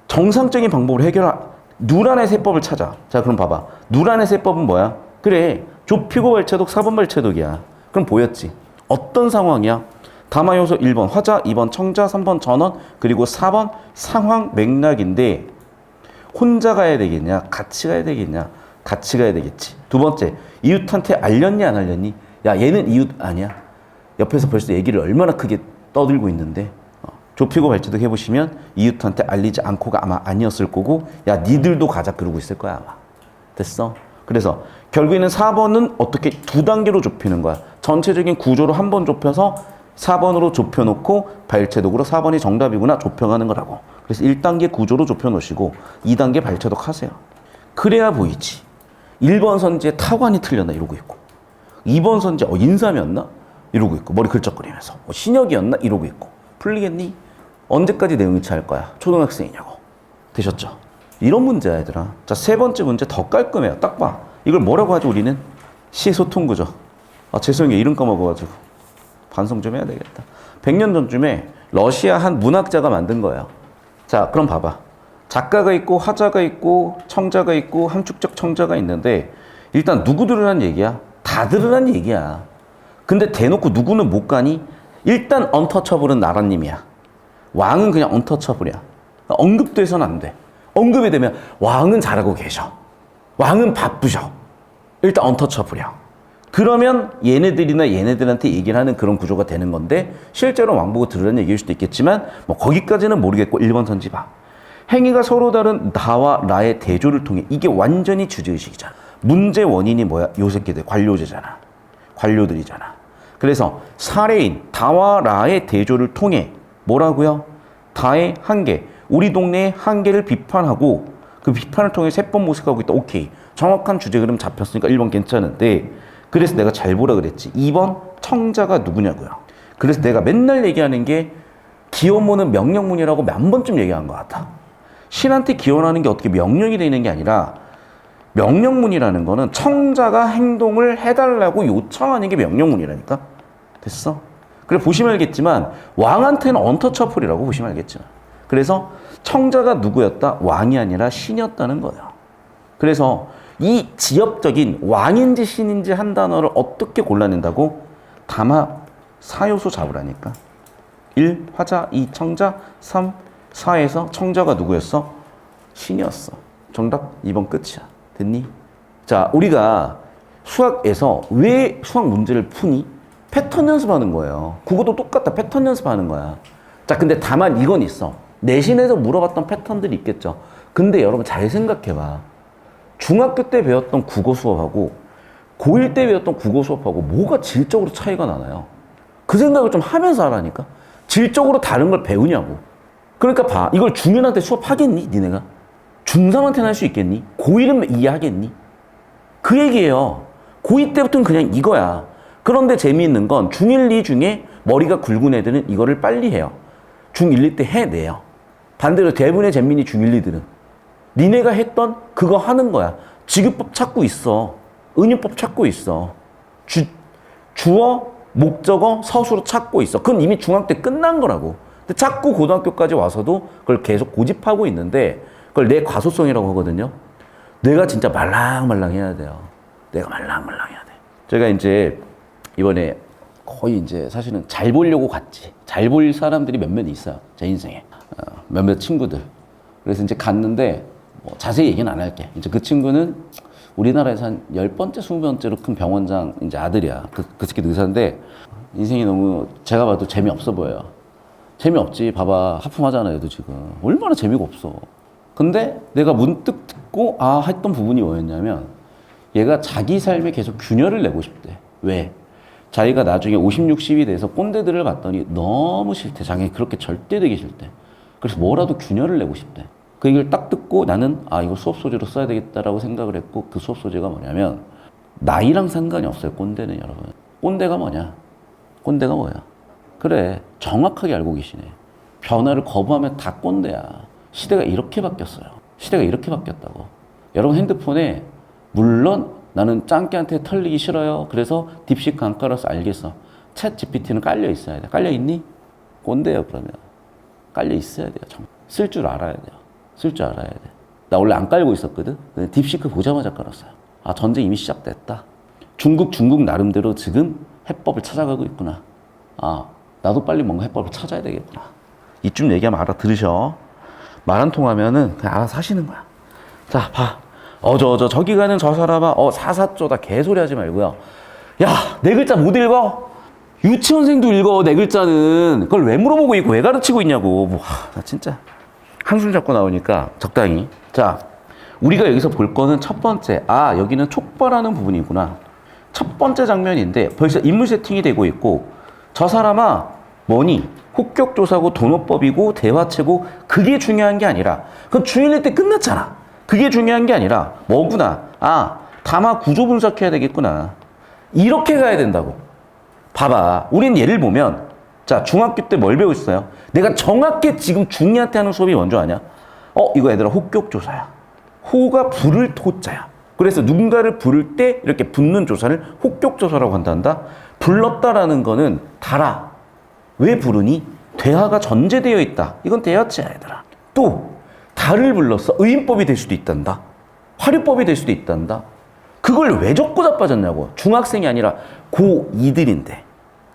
정상적인 방법으로 누란의 세법을 찾아. 자, 그럼 봐봐. 누란의 세법은 뭐야? 그래, 좁히고 발췌독 4번 발췌독이야. 그럼 보였지? 어떤 상황이야? 담화 요소 1번 화자, 2번 청자, 3번 전원, 그리고 4번 상황 맥락인데 혼자 가야 되겠냐? 같이 가야 되겠냐? 같이 가야 되겠지. 두 번째, 이웃한테 알렸니 안 알렸니? 야, 얘는 이웃 아니야? 옆에서 벌써 얘기를 얼마나 크게 떠들고 있는데, 좁히고 발췌독 해보시면 이웃한테 알리지 않고가 아마 아니었을 거고, 야, 니들도 가자 그러고 있을 거야 아마. 됐어? 그래서 결국에는 4번은 어떻게 2단계로 좁히는 거야. 전체적인 구조로 한 번 좁혀서 4번으로 좁혀놓고 발췌독으로 4번이 정답이구나 좁혀가는 거라고. 그래서 1단계 구조로 좁혀놓으시고 2단계 발췌독 하세요. 그래야 보이지. 1번 선지에 타관이 틀렸나 이러고 있고, 2번 선지에 인삼이었나 이러고 있고, 머리 긁적거리면서 신혁이었나 이러고 있고. 풀리겠니? 언제까지 내용 일치할 거야? 초등학생이냐고. 되셨죠? 이런 문제야 얘들아. 자, 세 번째 문제 더 깔끔해요. 딱 봐. 이걸 뭐라고 하죠 우리는? 시소통구죠. 죄송해요. 이름 까먹어가지고 반성 좀 해야 되겠다. 100년 전쯤에 러시아 한 문학자가 만든 거예요. 자, 그럼 봐봐. 작가가 있고 화자가 있고 청자가 있고 함축적 청자가 있는데, 일단 누구들을 한 얘기야? 다들을 한 얘기야. 근데 대놓고 누구는 못 가니? 일단 언터처블은 나라님이야. 왕은 그냥 언터처블이야. 언급도 해서는 안 돼. 언급이 되면 왕은 잘하고 계셔. 왕은 바쁘셔. 일단 언터처블이야. 그러면 얘네들이나 얘네들한테 얘기를 하는 그런 구조가 되는 건데, 실제로 왕 보고 들으라는 얘기일 수도 있겠지만 뭐 거기까지는 모르겠고. 1번 선지 봐. 행위가 서로 다른 나와 라의 대조를 통해, 이게 완전히 주제의식이잖아. 문제 원인이 뭐야? 요 새끼들 관료제잖아. 관료들이잖아. 그래서 사례인 다와 라의 대조를 통해 뭐라고요? 다의 한계, 우리 동네의 한계를 비판하고 그 비판을 통해 세법 모색하고 있다. 오케이. 정확한 주제 그럼 잡혔으니까 1번 괜찮은데, 그래서 내가 잘 보라 그랬지. 2번 청자가 누구냐고요. 그래서 내가 맨날 얘기하는 게 기원문은 명령문이라고 몇 번쯤 얘기한 것 같아. 신한테 기원하는 게 어떻게 명령이 되는 게 아니라, 명령문이라는 거는 청자가 행동을 해달라고 요청하는 게 명령문이라니까. 됐어? 그래 보시면 알겠지만 왕한테는 언터처플이라고 보시면 알겠지만, 그래서 청자가 누구였다? 왕이 아니라 신이었다는 거예요. 그래서 이 지역적인 왕인지 신인지 한 단어를 어떻게 골라낸다고? 담화 4요소 잡으라니까. 1. 화자, 2. 청자, 3. 사에서 청자가 누구였어? 신이었어. 정답 2번 끝이야. 됐니? 자, 우리가 수학에서 왜 수학 문제를 푸니? 패턴 연습하는 거예요. 국어도 똑같다. 패턴 연습하는 거야. 자, 근데 다만 이건 있어. 내신에서 물어봤던 패턴들이 있겠죠. 근데 여러분 잘 생각해봐. 중학교 때 배웠던 국어 수업하고 고1 때 배웠던 국어 수업하고 뭐가 질적으로 차이가 나나요? 그 생각을 좀 하면서 하라니까. 질적으로 다른 걸 배우냐고. 그러니까 봐. 이걸 중년한테 수업하겠니? 니네가? 중3한테는 할 수 있겠니? 고1은 이해하겠니? 그 얘기예요. 고2 때부터는 그냥 이거야. 그런데 재미있는 건 중1, 2 중에 머리가 굵은 애들은 이거를 빨리 해요. 중1, 2 때 해내요. 반대로 대부분의 잼민이 중1, 2들은 니네가 했던 그거 하는 거야. 지급법 찾고 있어. 은유법 찾고 있어. 주어, 목적어, 서술어 찾고 있어. 그건 이미 중학교 때 끝난 거라고. 근데 자꾸 고등학교까지 와서도 그걸 계속 고집하고 있는데 그걸 내 과소성이라고 하거든요. 뇌가 진짜 말랑말랑해야 돼요. 뇌가 말랑말랑해야 돼. 제가 이제 이번에 거의 이제 사실은 잘 보려고 갔지. 잘 볼 사람들이 몇몇 있어요. 제 인생에. 몇몇 친구들. 그래서 이제 갔는데 뭐 자세히 얘기는 안 할게. 이제 그 친구는 우리나라에서 한 10번째, 20번째로 큰 병원장 이제 아들이야. 그 새끼도 의사인데 인생이 너무 제가 봐도 재미없어 보여요. 재미없지. 봐봐. 하품하잖아, 얘도 지금. 얼마나 재미가 없어. 근데 내가 문득 듣고 했던 부분이 뭐였냐면 얘가 자기 삶에 계속 균열을 내고 싶대. 왜? 자기가 나중에 50, 60이 돼서 꼰대들을 봤더니 너무 싫대. 자기 그렇게 절대 되기 싫대. 그래서 뭐라도 균열을 내고 싶대. 그 얘기를 딱 듣고 나는 이거 수업 소재로 써야 되겠다라고 생각을 했고 그 수업 소재가 뭐냐면 나이랑 상관이 없어요. 꼰대는 여러분. 꼰대가 뭐냐? 꼰대가 뭐야? 그래. 정확하게 알고 계시네. 변화를 거부하면 다 꼰대야. 시대가 이렇게 바뀌었어요. 시대가 이렇게 바뀌었다고. 여러분 핸드폰에 물론 나는 짱깨한테 털리기 싫어요. 그래서 딥시크 안 깔아서 알겠어. 챗 GPT는 깔려 있어야 돼. 깔려 있니? 꼰대요 그러면. 깔려 있어야 돼요. 쓸 줄 알아야 돼요. 쓸 줄 알아야 돼. 나 원래 안 깔고 있었거든. 근데 딥시크 보자마자 깔았어요. 전쟁 이미 시작됐다. 중국 나름대로 지금 해법을 찾아가고 있구나. 나도 빨리 뭔가 해법을 찾아야 되겠구나. 이쯤 얘기하면 알아들으셔. 말 안 통하면은 그냥 알아서 하시는 거야. 자, 봐. 저기 가는 저 사람아, 사사쪼다 개소리 하지 말고요. 야, 내 글자 못 읽어? 유치원생도 읽어, 내 글자는. 그걸 왜 물어보고 있고, 왜 가르치고 있냐고. 나 진짜. 한숨 잡고 나오니까 적당히. 자, 우리가 여기서 볼 거는 첫 번째. 여기는 촉발하는 부분이구나. 첫 번째 장면인데 벌써 인물 세팅이 되고 있고, 저 사람아, 뭐니? 혹격조사고 돈어법이고 대화체고 그게 중요한 게 아니라 그건 중1 때 끝났잖아. 그게 중요한 게 아니라 뭐구나. 담화 구조 분석해야 되겠구나. 이렇게 가야 된다고. 봐봐. 우린 예를 보면 자, 중학교 때 뭘 배웠어요? 내가 정확히 지금 중2한테 하는 수업이 뭔지 아냐? 이거 얘들아 혹격조사야. 호가 부를 토자야. 그래서 누군가를 부를 때 이렇게 붙는 조사를 혹격조사라고 한단다. 불렀다라는 거는 달아. 왜 부르니? 대화가 전제되어 있다. 이건 대화체야, 얘들아. 또 달을 불렀어. 의인법이 될 수도 있단다. 화류법이 될 수도 있단다. 그걸 왜 적고 자빠졌냐고. 중학생이 아니라 고2들인데.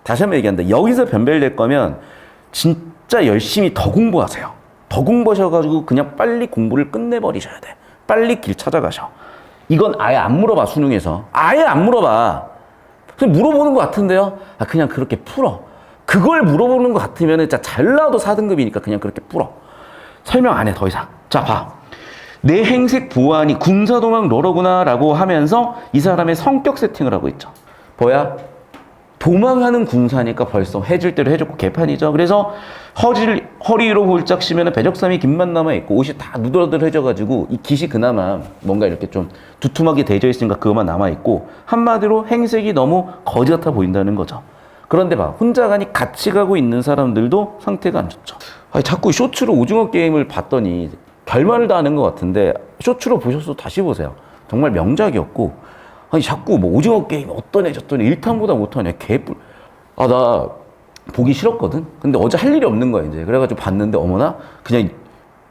다시 한번 얘기한다. 여기서 변별될 거면 진짜 열심히 더 공부하세요. 더 공부하셔가지고 그냥 빨리 공부를 끝내버리셔야 돼. 빨리 길 찾아가셔. 이건 아예 안 물어봐, 수능에서. 아예 안 물어봐. 그냥 물어보는 것 같은데요? 그냥 그렇게 풀어. 그걸 물어보는 것 같으면 진짜 잘 나와도 4등급이니까 그냥 그렇게 풀어. 설명 안 해, 더 이상. 자, 봐. 내 행색 보안이 군사도망 러러구나 라고 하면서 이 사람의 성격 세팅을 하고 있죠. 뭐야? 도망하는 군사니까 벌써 해줄 대로 해줬고 개판이죠. 그래서 허리로 홀짝 쉬면 배적삼이 김만 남아있고 옷이 다 누더러들해져가지고 이 깃이 그나마 뭔가 이렇게 좀 두툼하게 대져 있으니까 그것만 남아있고 한마디로 행색이 너무 거지 같아 보인다는 거죠. 그런데 봐. 혼자 가니 같이 가고 있는 사람들도 상태가 안 좋죠. 자꾸 쇼츠로 오징어 게임을 봤더니 결말을 다 아는 것 같은데 쇼츠로 보셔서 다시 보세요. 정말 명작이었고 자꾸 뭐 오징어 게임 어떠네 저떠네 1탄보다 못하냐 개뿔. 나 보기 싫었거든. 근데 어제 할 일이 없는 거야 이제. 그래가지고 봤는데 어머나 그냥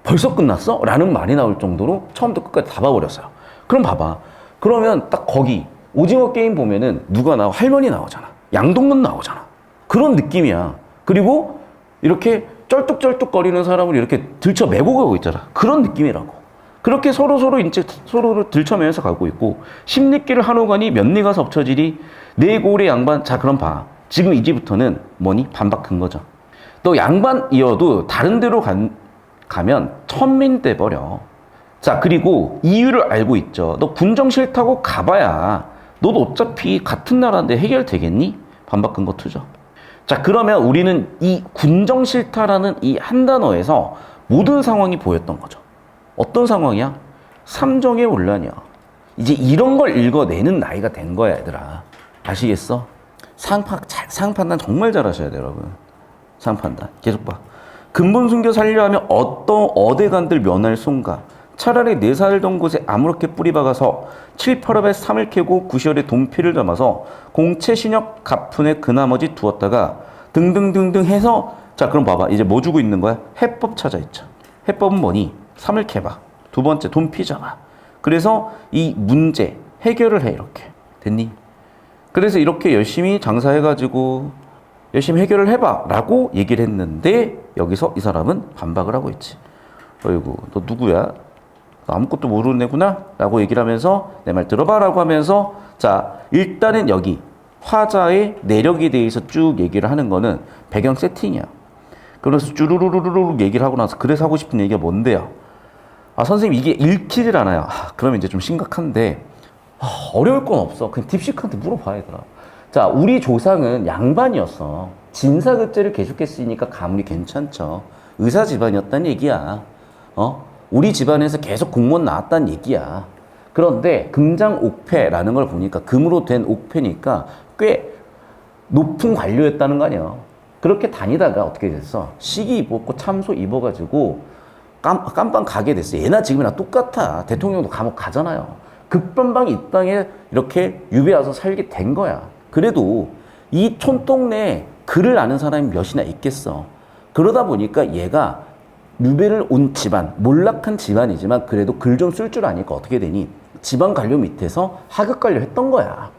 벌써 끝났어? 라는 말이 나올 정도로 처음부터 끝까지 다 봐버렸어요. 그럼 봐봐. 그러면 딱 거기 오징어 게임 보면은 누가 나와? 할머니 나오잖아. 양동근 나오잖아. 그런 느낌이야. 그리고 이렇게 쩔뚝쩔뚝거리는 사람을 이렇게 들쳐매고 가고 있잖아. 그런 느낌이라고. 그렇게 서로 이제 서로를 들쳐매면서 가고 있고, 십리길을 한호가니 면리 가서 엎쳐지리 내 고을의 양반. 자, 그럼 봐. 지금 이제부터는 뭐니? 반박한 거죠. 너 양반이어도 다른 데로 가면 천민 돼버려. 자, 그리고 이유를 알고 있죠. 너 군정 싫다고 가봐야 너도 어차피 같은 나라인데 해결되겠니? 반박한 거 투죠. 자, 그러면 우리는 이 군정 싫다라는 이 한 단어에서 모든 상황이 보였던 거죠. 어떤 상황이야? 삼정의 혼란이야. 이제 이런 걸 읽어내는 나이가 된 거야, 얘들아. 아시겠어? 상판단 정말 잘하셔야 돼요, 여러분. 상판단. 계속 봐. 근본 숨겨 살려 하면 어떤 어대간들 면할 손가. 차라리 내 살던 곳에 아무렇게 뿌리 박아서 7, 8월에 삼을 캐고 9시월에 돈피를 담아서 공채 신역 가푼에 그 나머지 두었다가 등등등등 해서, 자, 그럼 봐봐. 이제 뭐 주고 있는 거야? 해법 찾아 있죠. 해법은 뭐니? 삼을 캐봐. 두 번째 돈피 잡아. 그래서 이 문제 해결을 해. 이렇게 됐니? 그래서 이렇게 열심히 장사해가지고 열심히 해결을 해봐 라고 얘기를 했는데, 여기서 이 사람은 반박을 하고 있지. 어이구, 너 누구야? 너 아무것도 모르는 애구나? 라고 얘기를 하면서 내 말 들어봐 라고 하면서, 자, 일단은 여기 화자의 내력에 대해서 쭉 얘기를 하는 거는 배경 세팅이야. 그래서 쭈루루루루 얘기를 하고 나서 그래서 하고 싶은 얘기가 뭔데요? 아, 선생님 이게 읽히질 않아요. 아, 그러면 이제 좀 심각한데, 어려울 건 없어. 그냥 딥시크한테 물어봐야 되더라. 자, 우리 조상은 양반이었어. 진사급제를 계속했으니까 가문이 괜찮죠. 의사 집안이었단 얘기야. 우리 집안에서 계속 공무원 나왔단 얘기야. 그런데 금장옥패라는 걸 보니까 금으로 된 옥패니까 꽤 높은 관료였다는 거 아니야. 그렇게 다니다가 어떻게 됐어? 시기 입었고 참소 입어가지고 깜빵 가게 됐어. 예나 지금이나 똑같아. 대통령도 감옥 가잖아요. 급변방 이 땅에 이렇게 유배 와서 살게 된 거야. 그래도 이 촌동네에 글을 아는 사람이 몇이나 있겠어. 그러다 보니까 얘가 유배를 온 집안, 몰락한 집안이지만 그래도 글 좀 쓸 줄 아니까 어떻게 되니? 집안 관료 밑에서 하급 관료 했던 거야.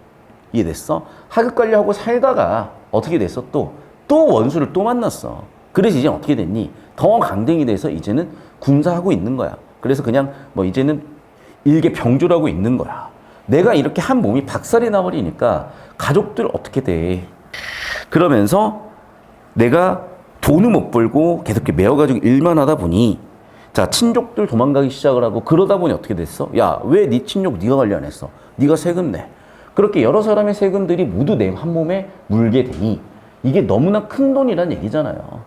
이해됐어? 하급 관료하고 살다가 어떻게 됐어? 또 원수를 또 만났어. 그래서 이제 어떻게 됐니? 더 강등이 돼서 이제는 군사하고 있는 거야. 그래서 그냥 뭐 이제는 일개 병졸하고 있는 거야. 내가 이렇게 한 몸이 박살이 나버리니까 가족들 어떻게 돼? 그러면서 내가 돈을 못 벌고 계속 이렇게 매어가지고 일만 하다 보니, 자, 친족들 도망가기 시작을 하고, 그러다 보니 어떻게 됐어? 야, 왜 네 친족 네가 관리 안 했어? 네가 세금 내. 그렇게 여러 사람의 세금들이 모두 내 한 몸에 물게 되니 이게 너무나 큰 돈이란 얘기잖아요.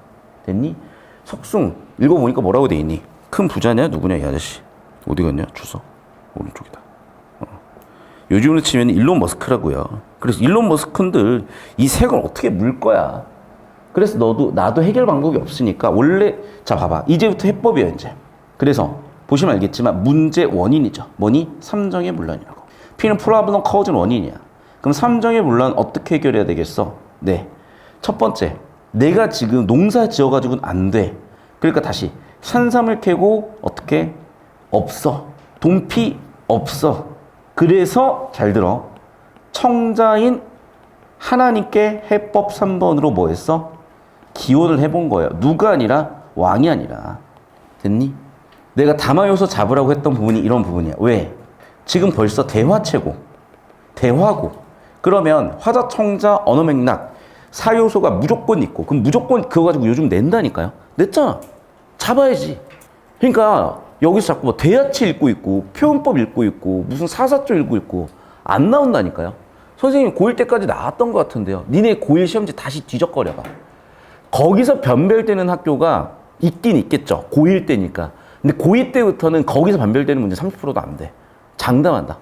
됐니? 석숭 읽어보니까 뭐라고 돼 있니? 큰 부자냐? 누구냐 이 아저씨? 어디 갔냐? 주소 오른쪽이다. 요즘으로 치면 일론 머스크라고요. 그래서 일론 머스크들 이 세금을 어떻게 물 거야? 그래서 나도 해결 방법이 없으니까 원래, 자, 봐봐. 이제부터 해법이야, 이제. 그래서 보시면 알겠지만 문제 원인이죠. 뭐니? 삼정의 문란이라고. P는 프로블럼 커즈는 원인이야. 그럼 삼정의 문란 어떻게 해결해야 되겠어? 네. 첫 번째, 내가 지금 농사 지어가지고는 안 돼. 그러니까 다시 산삼을 캐고 어떻게? 없어. 돈피 없어. 그래서 잘 들어. 청자인 하나님께 해법 3번으로 뭐 했어? 기원을 해본 거예요. 누가 아니라 왕이 아니라. 됐니? 내가 담화요소 잡으라고 했던 부분이 이런 부분이야. 왜? 지금 벌써 대화체고, 대화고. 그러면 화자, 청자, 언어 맥락, 사요소가 무조건 있고, 그럼 무조건 그거 가지고 요즘 낸다니까요. 냈잖아. 잡아야지. 그러니까 여기서 자꾸 뭐 대야치 읽고 있고, 표현법 읽고 있고, 무슨 사사조 읽고 있고, 안 나온다니까요. 선생님 고1 때까지 나왔던 것 같은데요. 니네 고1 시험지 다시 뒤적거려봐. 거기서 변별되는 학교가 있긴 있겠죠. 고1 때니까. 근데 고2 때부터는 거기서 변별되는 문제 30%도 안 돼. 장담한다.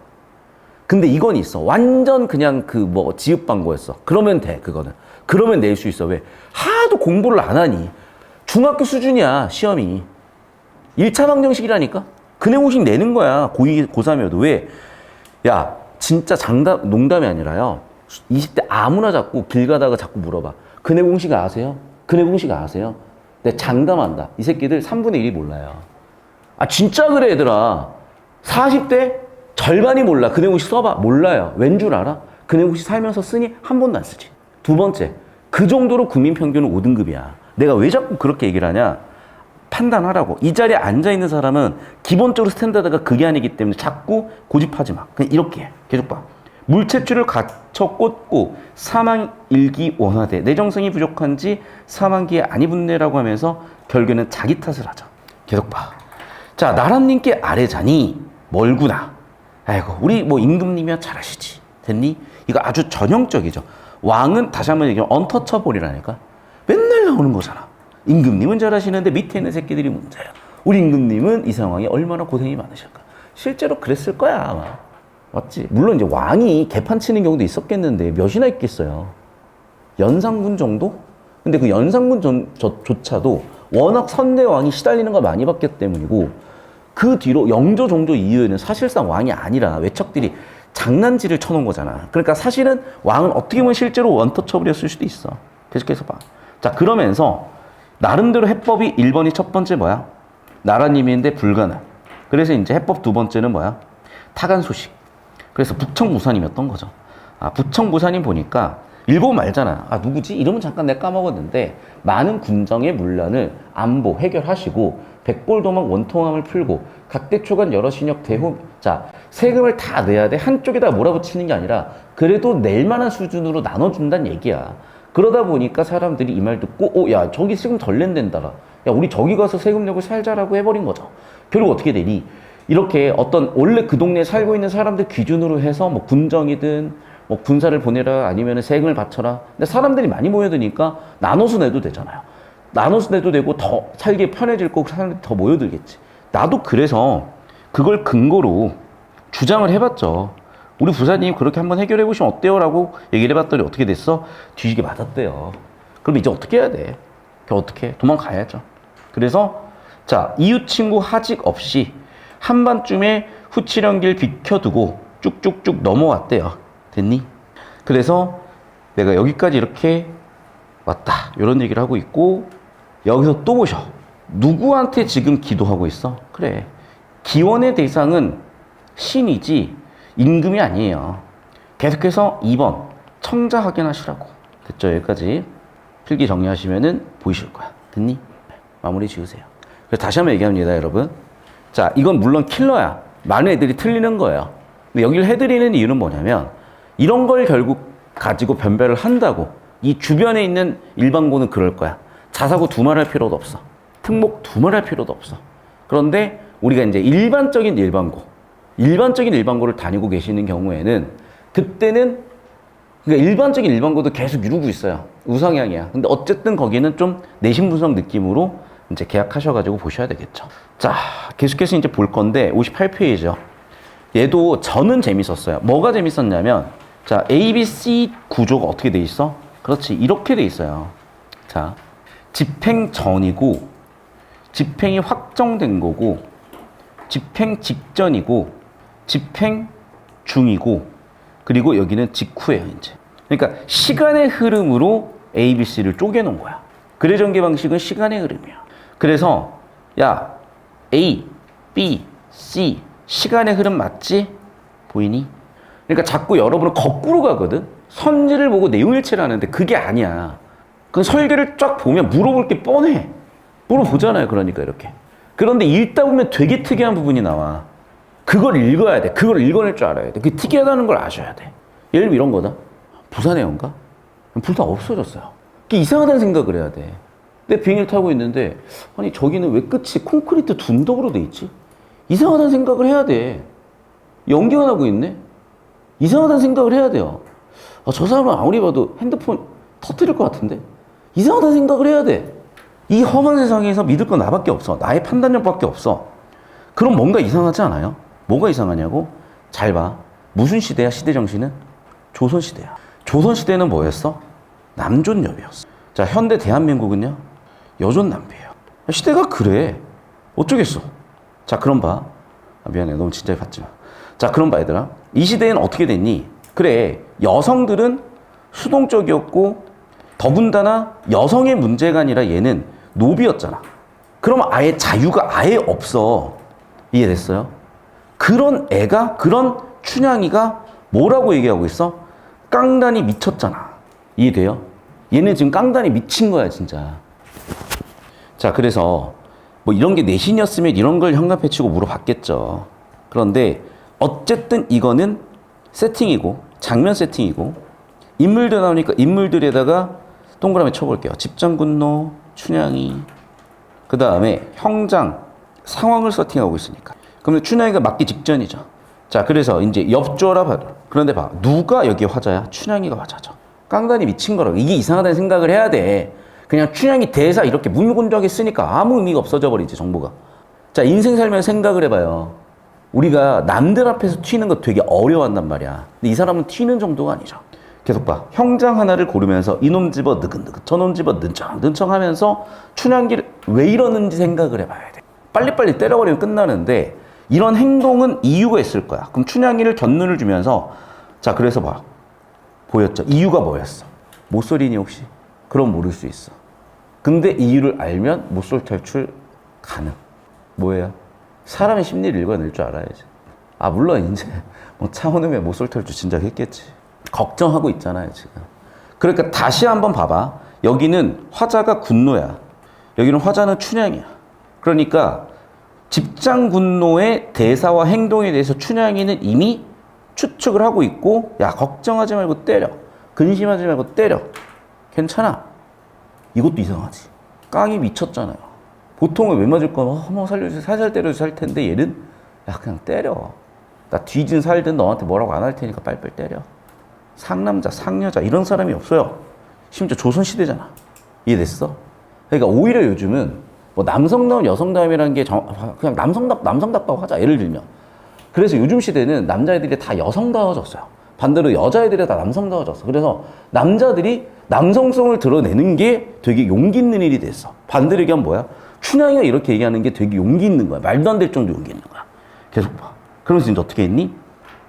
근데 이건 있어. 완전 그냥 그 뭐 지읒방고였어. 그러면 돼, 그거는. 그러면 낼 수 있어. 왜? 하도 공부를 안 하니. 중학교 수준이야, 시험이. 1차 방정식이라니까? 그 내용식 내는 거야, 고2, 고3이어도. 왜? 야, 진짜 농담이 아니라요. 20대 아무나 자꾸 길 가다가 자꾸 물어봐. 그 내공식 아세요? 그 내공식 아세요? 내가 장담한다. 이 새끼들 3분의 1이 몰라요. 아, 진짜 그래, 얘들아. 40대 절반이 몰라. 그 내공식 써봐. 몰라요. 왠 줄 알아? 그 내공식 살면서 쓰니 한 번도 안 쓰지. 두 번째, 그 정도로 국민 평균은 5등급이야. 내가 왜 자꾸 그렇게 얘기를 하냐? 판단하라고. 이 자리에 앉아있는 사람은 기본적으로 스탠다드가 그게 아니기 때문에 자꾸 고집하지 마. 그냥 이렇게 해. 계속 봐. 물체줄을 갖춰 꽂고 사망일기 원화대. 내정성이 부족한지 사망기에 안 입었네라고 하면서 결국에는 자기 탓을 하죠. 계속 봐. 자, 나라님께 아래자니 멀구나. 아이고, 우리 뭐 임금님이야 잘하시지. 됐니? 이거 아주 전형적이죠. 왕은 다시 한번 얘기하면 언터처블이라니까. 맨날 나오는 거잖아. 임금님은 잘하시는데 밑에 있는 새끼들이 문제야. 우리 임금님은 이 상황에 얼마나 고생이 많으실까. 실제로 그랬을 거야 아마. 맞지? 물론 이제 왕이 개판 치는 경우도 있었겠는데 몇이나 있겠어요. 연산군 정도? 근데 그 연산군 조차도 워낙 선대왕이 시달리는 걸 많이 봤기 때문이고, 그 뒤로 영조 종조 이후에는 사실상 왕이 아니라 외척들이 장난질을 쳐놓은 거잖아. 그러니까 사실은 왕은 어떻게 보면 실제로 원터처블이었을 수도 있어. 계속해서 봐. 자, 그러면서 나름대로 해법이 1번이 첫 번째 뭐야? 나라님인데 불가능. 그래서 이제 해법 두 번째는 뭐야? 타간소식. 그래서 부청무사님이었던 거죠. 아, 부청무사님 보니까 읽어보면 말잖아. 아, 누구지? 이름은 잠깐 내가 까먹었는데 많은 군정의 문란을 안보 해결하시고 백골도망 원통함을 풀고 각대초간 여러 신역 대호. 자, 세금을 다 내야 돼. 한쪽에다 몰아붙이는 게 아니라 그래도 낼 만한 수준으로 나눠준다는 얘기야. 그러다 보니까 사람들이 이 말 듣고 야, 저기 세금 덜 낸댄다라. 야, 우리 저기 가서 세금 내고 살자라고 해버린 거죠. 결국 어떻게 되니? 이렇게 어떤 원래 그 동네에 살고 있는 사람들 기준으로 해서 뭐 군정이든 뭐 군사를 보내라 아니면 세금을 바쳐라. 근데 사람들이 많이 모여드니까 나눠서 내도 되잖아요. 나눠서 내도 되고 더 살기 편해질 거고 사람들이 더 모여들겠지. 나도 그래서 그걸 근거로 주장을 해봤죠. 우리 부사님 그렇게 한번 해결해 보시면 어때요? 라고 얘기를 해봤더니 어떻게 됐어? 뒤지게 맞았대요. 그럼 이제 어떻게 해야 돼? 어떻게? 도망가야죠. 그래서 자, 이웃 친구 하직 없이 한밤중에 후치령길 비켜두고 쭉쭉쭉 넘어왔대요. 됐니? 그래서 내가 여기까지 이렇게 왔다. 이런 얘기를 하고 있고, 여기서 또 보셔. 누구한테 지금 기도하고 있어? 그래. 기원의 대상은 신이지 임금이 아니에요. 계속해서 2번 청자 확인하시라고. 됐죠? 여기까지 필기 정리하시면은 보이실 거야. 됐니? 마무리 지으세요. 그래서 다시 한번 얘기합니다, 여러분. 자, 이건 물론 킬러야. 많은 애들이 틀리는 거예요. 근데 여기를 해드리는 이유는 뭐냐면 이런 걸 결국 가지고 변별을 한다고. 이 주변에 있는 일반고는 그럴 거야. 자사고 두말할 필요도 없어. 특목 두말할 필요도 없어. 그런데 우리가 이제 일반적인 일반고를 다니고 계시는 경우에는 그때는 그러니까 일반적인 일반고도 계속 이루고 있어요. 우상향이야. 근데 어쨌든 거기는 좀 내신 분석 느낌으로 이제 계약하셔가지고 보셔야 되겠죠. 자, 계속해서 이제 볼 건데 58페이지죠. 얘도 저는 재밌었어요. 뭐가 재밌었냐면 자, A, B, C 구조가 어떻게 돼 있어? 그렇지, 이렇게 돼 있어요. 자, 집행 전이고 집행이 확정된 거고 집행 직전이고 집행 중이고 그리고 여기는 직후예요, 이제. 그러니까 시간의 흐름으로 A, B, C를 쪼개놓은 거야. 글의 전개 방식은 시간의 흐름이야. 그래서 야, A, B, C 시간의 흐름 맞지? 보이니? 그러니까 자꾸 여러분은 거꾸로 가거든? 선지를 보고 내용일치를 하는데 그게 아니야. 그 설계를 쫙 보면 물어볼 게 뻔해. 물어보잖아요, 그러니까 이렇게. 그런데 읽다 보면 되게 특이한 부분이 나와. 그걸 읽어야 돼. 그걸 읽어낼 줄 알아야 돼. 그게 특이하다는 걸 아셔야 돼. 예를 들면 이런 거다. 부산의 연가? 불 다 없어졌어요. 그게 이상하다는 생각을 해야 돼. 내 비행기를 타고 있는데 아니 저기는 왜 끝이 콘크리트 둔덕으로 돼 있지? 이상하다는 생각을 해야 돼. 연기가 나고 있네? 이상하다는 생각을 해야 돼요. 아, 저 사람은 아무리 봐도 핸드폰 터뜨릴 것 같은데? 이상하다는 생각을 해야 돼. 이 험한 세상에서 믿을 건 나밖에 없어. 나의 판단력밖에 없어. 그럼 뭔가 이상하지 않아요? 뭐가 이상하냐고? 잘 봐. 무슨 시대야, 시대 정신은? 조선시대야. 조선시대는 뭐였어? 남존여비였어. 자, 현대 대한민국은요? 여존남비예요. 시대가 그래. 어쩌겠어. 자, 그럼 봐. 아, 미안해. 너무 진지하게 봤지 마. 자, 그럼 봐, 얘들아. 이 시대에는 어떻게 됐니? 그래. 여성들은 수동적이었고 더군다나 여성의 문제가 아니라 얘는 노비였잖아. 그럼 아예 자유가 아예 없어. 이해됐어요? 그런 애가, 그런 춘향이가 뭐라고 얘기하고 있어? 깡단이 미쳤잖아. 이해돼요? 얘는 지금 깡단이 미친 거야, 진짜. 자, 그래서 뭐 이런 게 내신이었으면 이런 걸 현관패치고 물어봤겠죠. 그런데 어쨌든 이거는 세팅이고 장면 세팅이고 인물들 나오니까 인물들에다가 동그라미 쳐볼게요. 집장군노, 춘향이, 그 다음에 형장, 상황을 세팅하고 있으니까. 그러면 춘향이가 맞기 직전이죠. 자, 그래서 이제 엽조라 봐도. 그런데 봐, 누가 여기 화자야? 춘향이가 화자죠. 깡단이 미친 거라고. 이게 이상하다는 생각을 해야 돼. 그냥 춘향이 대사 이렇게 묵묵은적하게 쓰니까 아무 의미가 없어져 버리지, 정보가. 자, 인생 살면서 생각을 해봐요. 우리가 남들 앞에서 튀는 거 되게 어려워한단 말이야. 근데 이 사람은 튀는 정도가 아니죠. 계속 봐. 형장 하나를 고르면서 이놈 집어 느긋느긋, 저놈 집어 는청는청 하면서 춘향기를 왜 이러는지 생각을 해봐야 돼. 빨리빨리 때려버리면 끝나는데 이런 행동은 이유가 있을 거야. 그럼 춘향이를 견눈을 주면서 자, 그래서 봐. 보였죠? 이유가 뭐였어? 모쏠이니 혹시? 그럼 모를 수 있어. 근데 이유를 알면 모쏠 탈출 가능. 뭐예요? 사람의 심리를 읽어낼 줄 알아야지. 아, 물론 이제 뭐 차은우의 모쏠 탈출 진작 했겠지. 걱정하고 있잖아요, 지금. 그러니까 다시 한번 봐봐. 여기는 화자가 군노야. 여기는 화자는 춘향이야. 그러니까 집장군노의 대사와 행동에 대해서 춘향이는 이미 추측을 하고 있고, 야, 걱정하지 말고 때려. 근심하지 말고 때려. 괜찮아. 이것도 이상하지. 깡이 미쳤잖아요. 보통은 왜 맞을 거면 한번 살려주세요, 살살 때려주세요 할 텐데 얘는 야, 그냥 때려. 나 뒤진 살든 너한테 뭐라고 안 할 테니까 빨리빨리 때려. 상남자, 상여자 이런 사람이 없어요. 심지어 조선시대잖아. 이해됐어? 그러니까 오히려 요즘은 뭐 남성다움, 여성다움이라는 게 그냥 남성답다고 하자. 예를 들면. 그래서 요즘 시대는 남자애들이 다 여성다워졌어요. 반대로 여자애들이 다 남성다워졌어. 그래서 남자들이 남성성을 드러내는 게 되게 용기 있는 일이 됐어. 반대로 얘기하면 뭐야? 춘향이가 이렇게 얘기하는 게 되게 용기 있는 거야. 말도 안 될 정도 용기 있는 거야. 계속 봐. 그러면서 이제 어떻게 했니?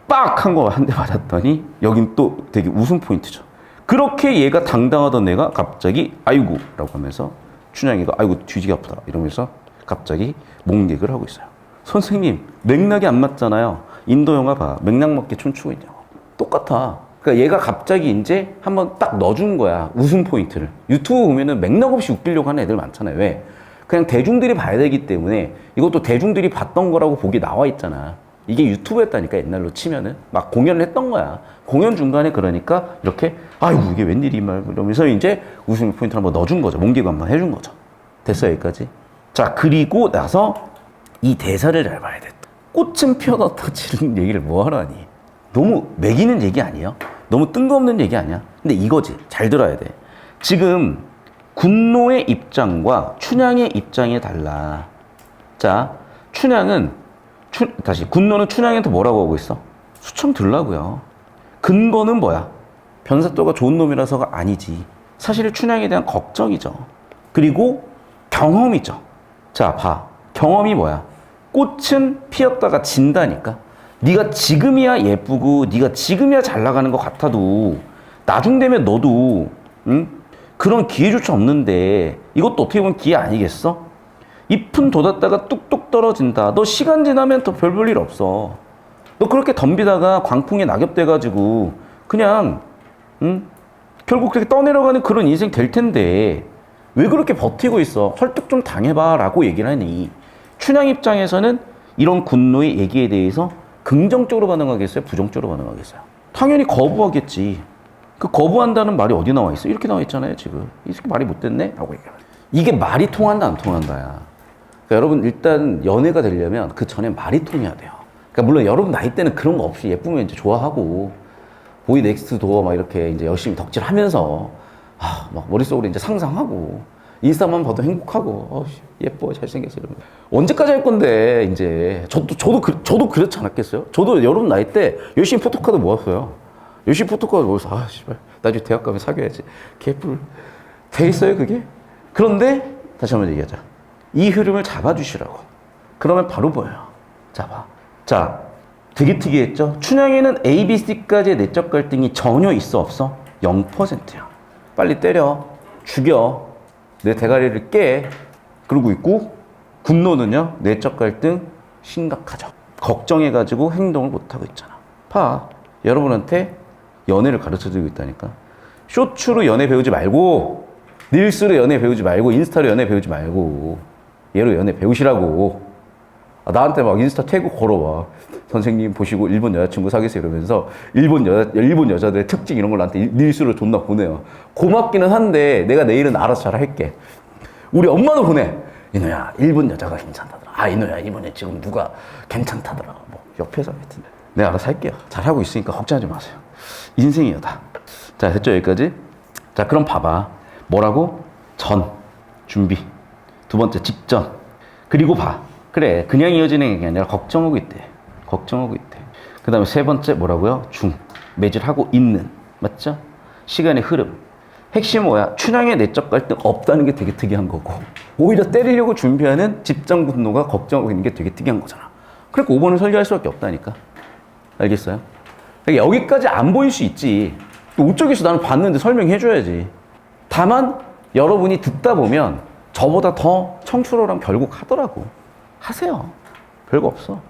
빡! 한 거 한 대 맞았더니 여긴 또 되게 웃음 포인트죠. 그렇게 얘가 당당하던 애가 갑자기 아이고 라고 하면서 춘향이가 아이고 뒤지게 아프다 이러면서 갑자기 몽객을 하고 있어요. 선생님, 맥락이 안 맞잖아요. 인도 영화 봐. 맥락 맞게 춤추고 있냐고. 똑같아. 그러니까 얘가 갑자기 이제 한번 딱 넣어준 거야. 웃음 포인트를. 유튜브 보면은 맥락 없이 웃기려고 하는 애들 많잖아요. 왜? 그냥 대중들이 봐야 되기 때문에 이것도 대중들이 봤던 거라고 보기 나와 있잖아. 이게 유튜브였다니까, 옛날로 치면은. 막 공연을 했던 거야. 공연 중간에 그러니까 이렇게 아이고 이게 웬일이 말 이러면서 이제 웃음 포인트를 한번 넣어준 거죠. 몽개고 한번 해준 거죠. 됐어, 여기까지. 자, 그리고 나서 이 대사를 잘 봐야 돼. 꽃은 피어나 터지는 얘기를 뭐하러 하니? 너무 매기는 얘기 아니에요? 너무 뜬금없는 얘기 아니야? 근데 이거지. 잘 들어야 돼. 지금 군노의 입장과 춘향의 입장이 달라. 자, 춘향은 다시 군노는 춘향한테 뭐라고 하고 있어? 수청 들라고요. 근거는 뭐야? 변사또가 좋은 놈이라서가 아니지. 사실 춘향에 대한 걱정이죠. 그리고 경험이죠. 자, 봐. 경험이 뭐야? 꽃은 피었다가 진다니까. 네가 지금이야 예쁘고 네가 지금이야 잘 나가는 것 같아도 나중 되면 너도 그런 기회조차 없는데 이것도 어떻게 보면 기회 아니겠어? 잎은 돋았다가 뚝뚝 떨어진다. 너 시간 지나면 더 별 볼 일 없어. 너 그렇게 덤비다가 광풍에 낙엽 돼가지고 그냥 결국 그렇게 떠내려가는 그런 인생 될 텐데 왜 그렇게 버티고 있어? 설득 좀 당해봐 라고 얘기를 하니 춘향 입장에서는 이런 군노의 얘기에 대해서 긍정적으로 반응하겠어요? 부정적으로 반응하겠어요? 당연히 거부하겠지. 그 거부한다는 말이 어디 나와 있어? 이렇게 나와 있잖아요, 지금. 이 새끼 말이 못됐네? 하고 얘기해요. 이게 말이 통한다, 안 통한다야. 그러니까 여러분, 일단 연애가 되려면 그 전에 말이 통해야 돼요. 그러니까 물론 여러분 나이 때는 그런 거 없이 예쁘면 이제 좋아하고, 보이 넥스트 도어 막 이렇게 이제 열심히 덕질하면서, 막 머릿속으로 이제 상상하고, 인스타만 봐도 행복하고, 예뻐, 잘생겼어, 이러면. 언제까지 할 건데, 이제. 저도 그렇지 않았겠어요? 저도 여러분 나이 때 열심히 포토카드 모았어요. 열심히 포토카드 모아서, 씨발, 나중에 대학 가면 사귀어야지. 개뿔. 돼 있어요, 그게? 그런데, 다시 한번 얘기하자. 이 흐름을 잡아주시라고. 그러면 바로 보여요. 잡아. 자, 되게 특이했죠? 춘향에는 A, B, C까지의 내적 갈등이 전혀 있어, 없어? 0%야. 빨리 때려. 죽여. 내 대가리를 깨. 그러고 있고, 군노는요, 내적 갈등 심각하죠. 걱정해가지고 행동을 못하고 있잖아. 봐. 여러분한테 연애를 가르쳐 주고 있다니까. 쇼츠로 연애 배우지 말고, 릴스로 연애 배우지 말고, 인스타로 연애 배우지 말고, 얘로 연애 배우시라고. 나한테 막 인스타 태그 걸어와. 선생님 보시고 일본 여자친구 사귀세요 이러면서 일본 여자들의 특징 이런 걸 나한테 릴스로 존나 보내요. 고맙기는 한데 내가 내일은 알아서 잘 할게. 우리 엄마도 보내. 이노야, 일본 여자가 괜찮다더라. 이노야, 이번에 지금 누가 괜찮다더라. 뭐 옆에서 하여튼 내가 알아서 할게요. 잘하고 있으니까 걱정하지 마세요. 인생이요 다. 자, 됐죠 여기까지? 자, 그럼 봐봐. 뭐라고? 전, 준비. 두 번째, 직전. 그리고 봐. 그래, 그냥 이어지는 게 아니라 걱정하고 있대. 걱정하고 있대. 그 다음에 세 번째 뭐라고요? 중. 매질하고 있는. 맞죠? 시간의 흐름. 핵심은 뭐야? 춘향의 내적 갈등 없다는 게 되게 특이한 거고, 오히려 때리려고 준비하는 집정 분노가 걱정하고 있는 게 되게 특이한 거잖아. 그러니까 5번을 설계할 수밖에 없다니까. 알겠어요? 그러니까 여기까지 안 보일 수 있지. 5쪽에서 나는 봤는데 설명해줘야지. 다만 여러분이 듣다 보면 저보다 더 청출어람 결국 하더라고. 하세요. 별거 없어.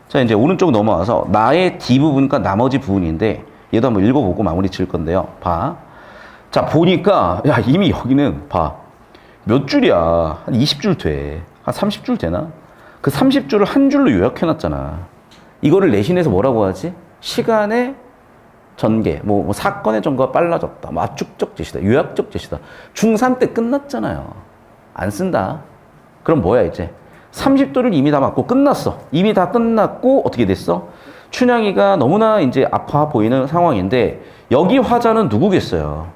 자, 이제 오른쪽 넘어와서 나의 D부분과 나머지 부분인데 얘도 한번 읽어보고 마무리 칠 건데요. 봐. 자, 보니까 야, 이미 여기는 봐. 몇 줄이야. 한 20줄 돼. 한 30줄 되나? 그 30줄을 한 줄로 요약해놨잖아. 이거를 내신에서 뭐라고 하지? 시간의 전개, 뭐 사건의 전개가 빨라졌다, 뭐 압축적 제시다, 요약적 제시다. 중3 때 끝났잖아요. 안 쓴다. 그럼 뭐야 이제? 30도를 이미 다 맞고 끝났어. 이미 다 끝났고 어떻게 됐어? 춘향이가 너무나 이제 아파 보이는 상황인데 여기 화자는 누구겠어요?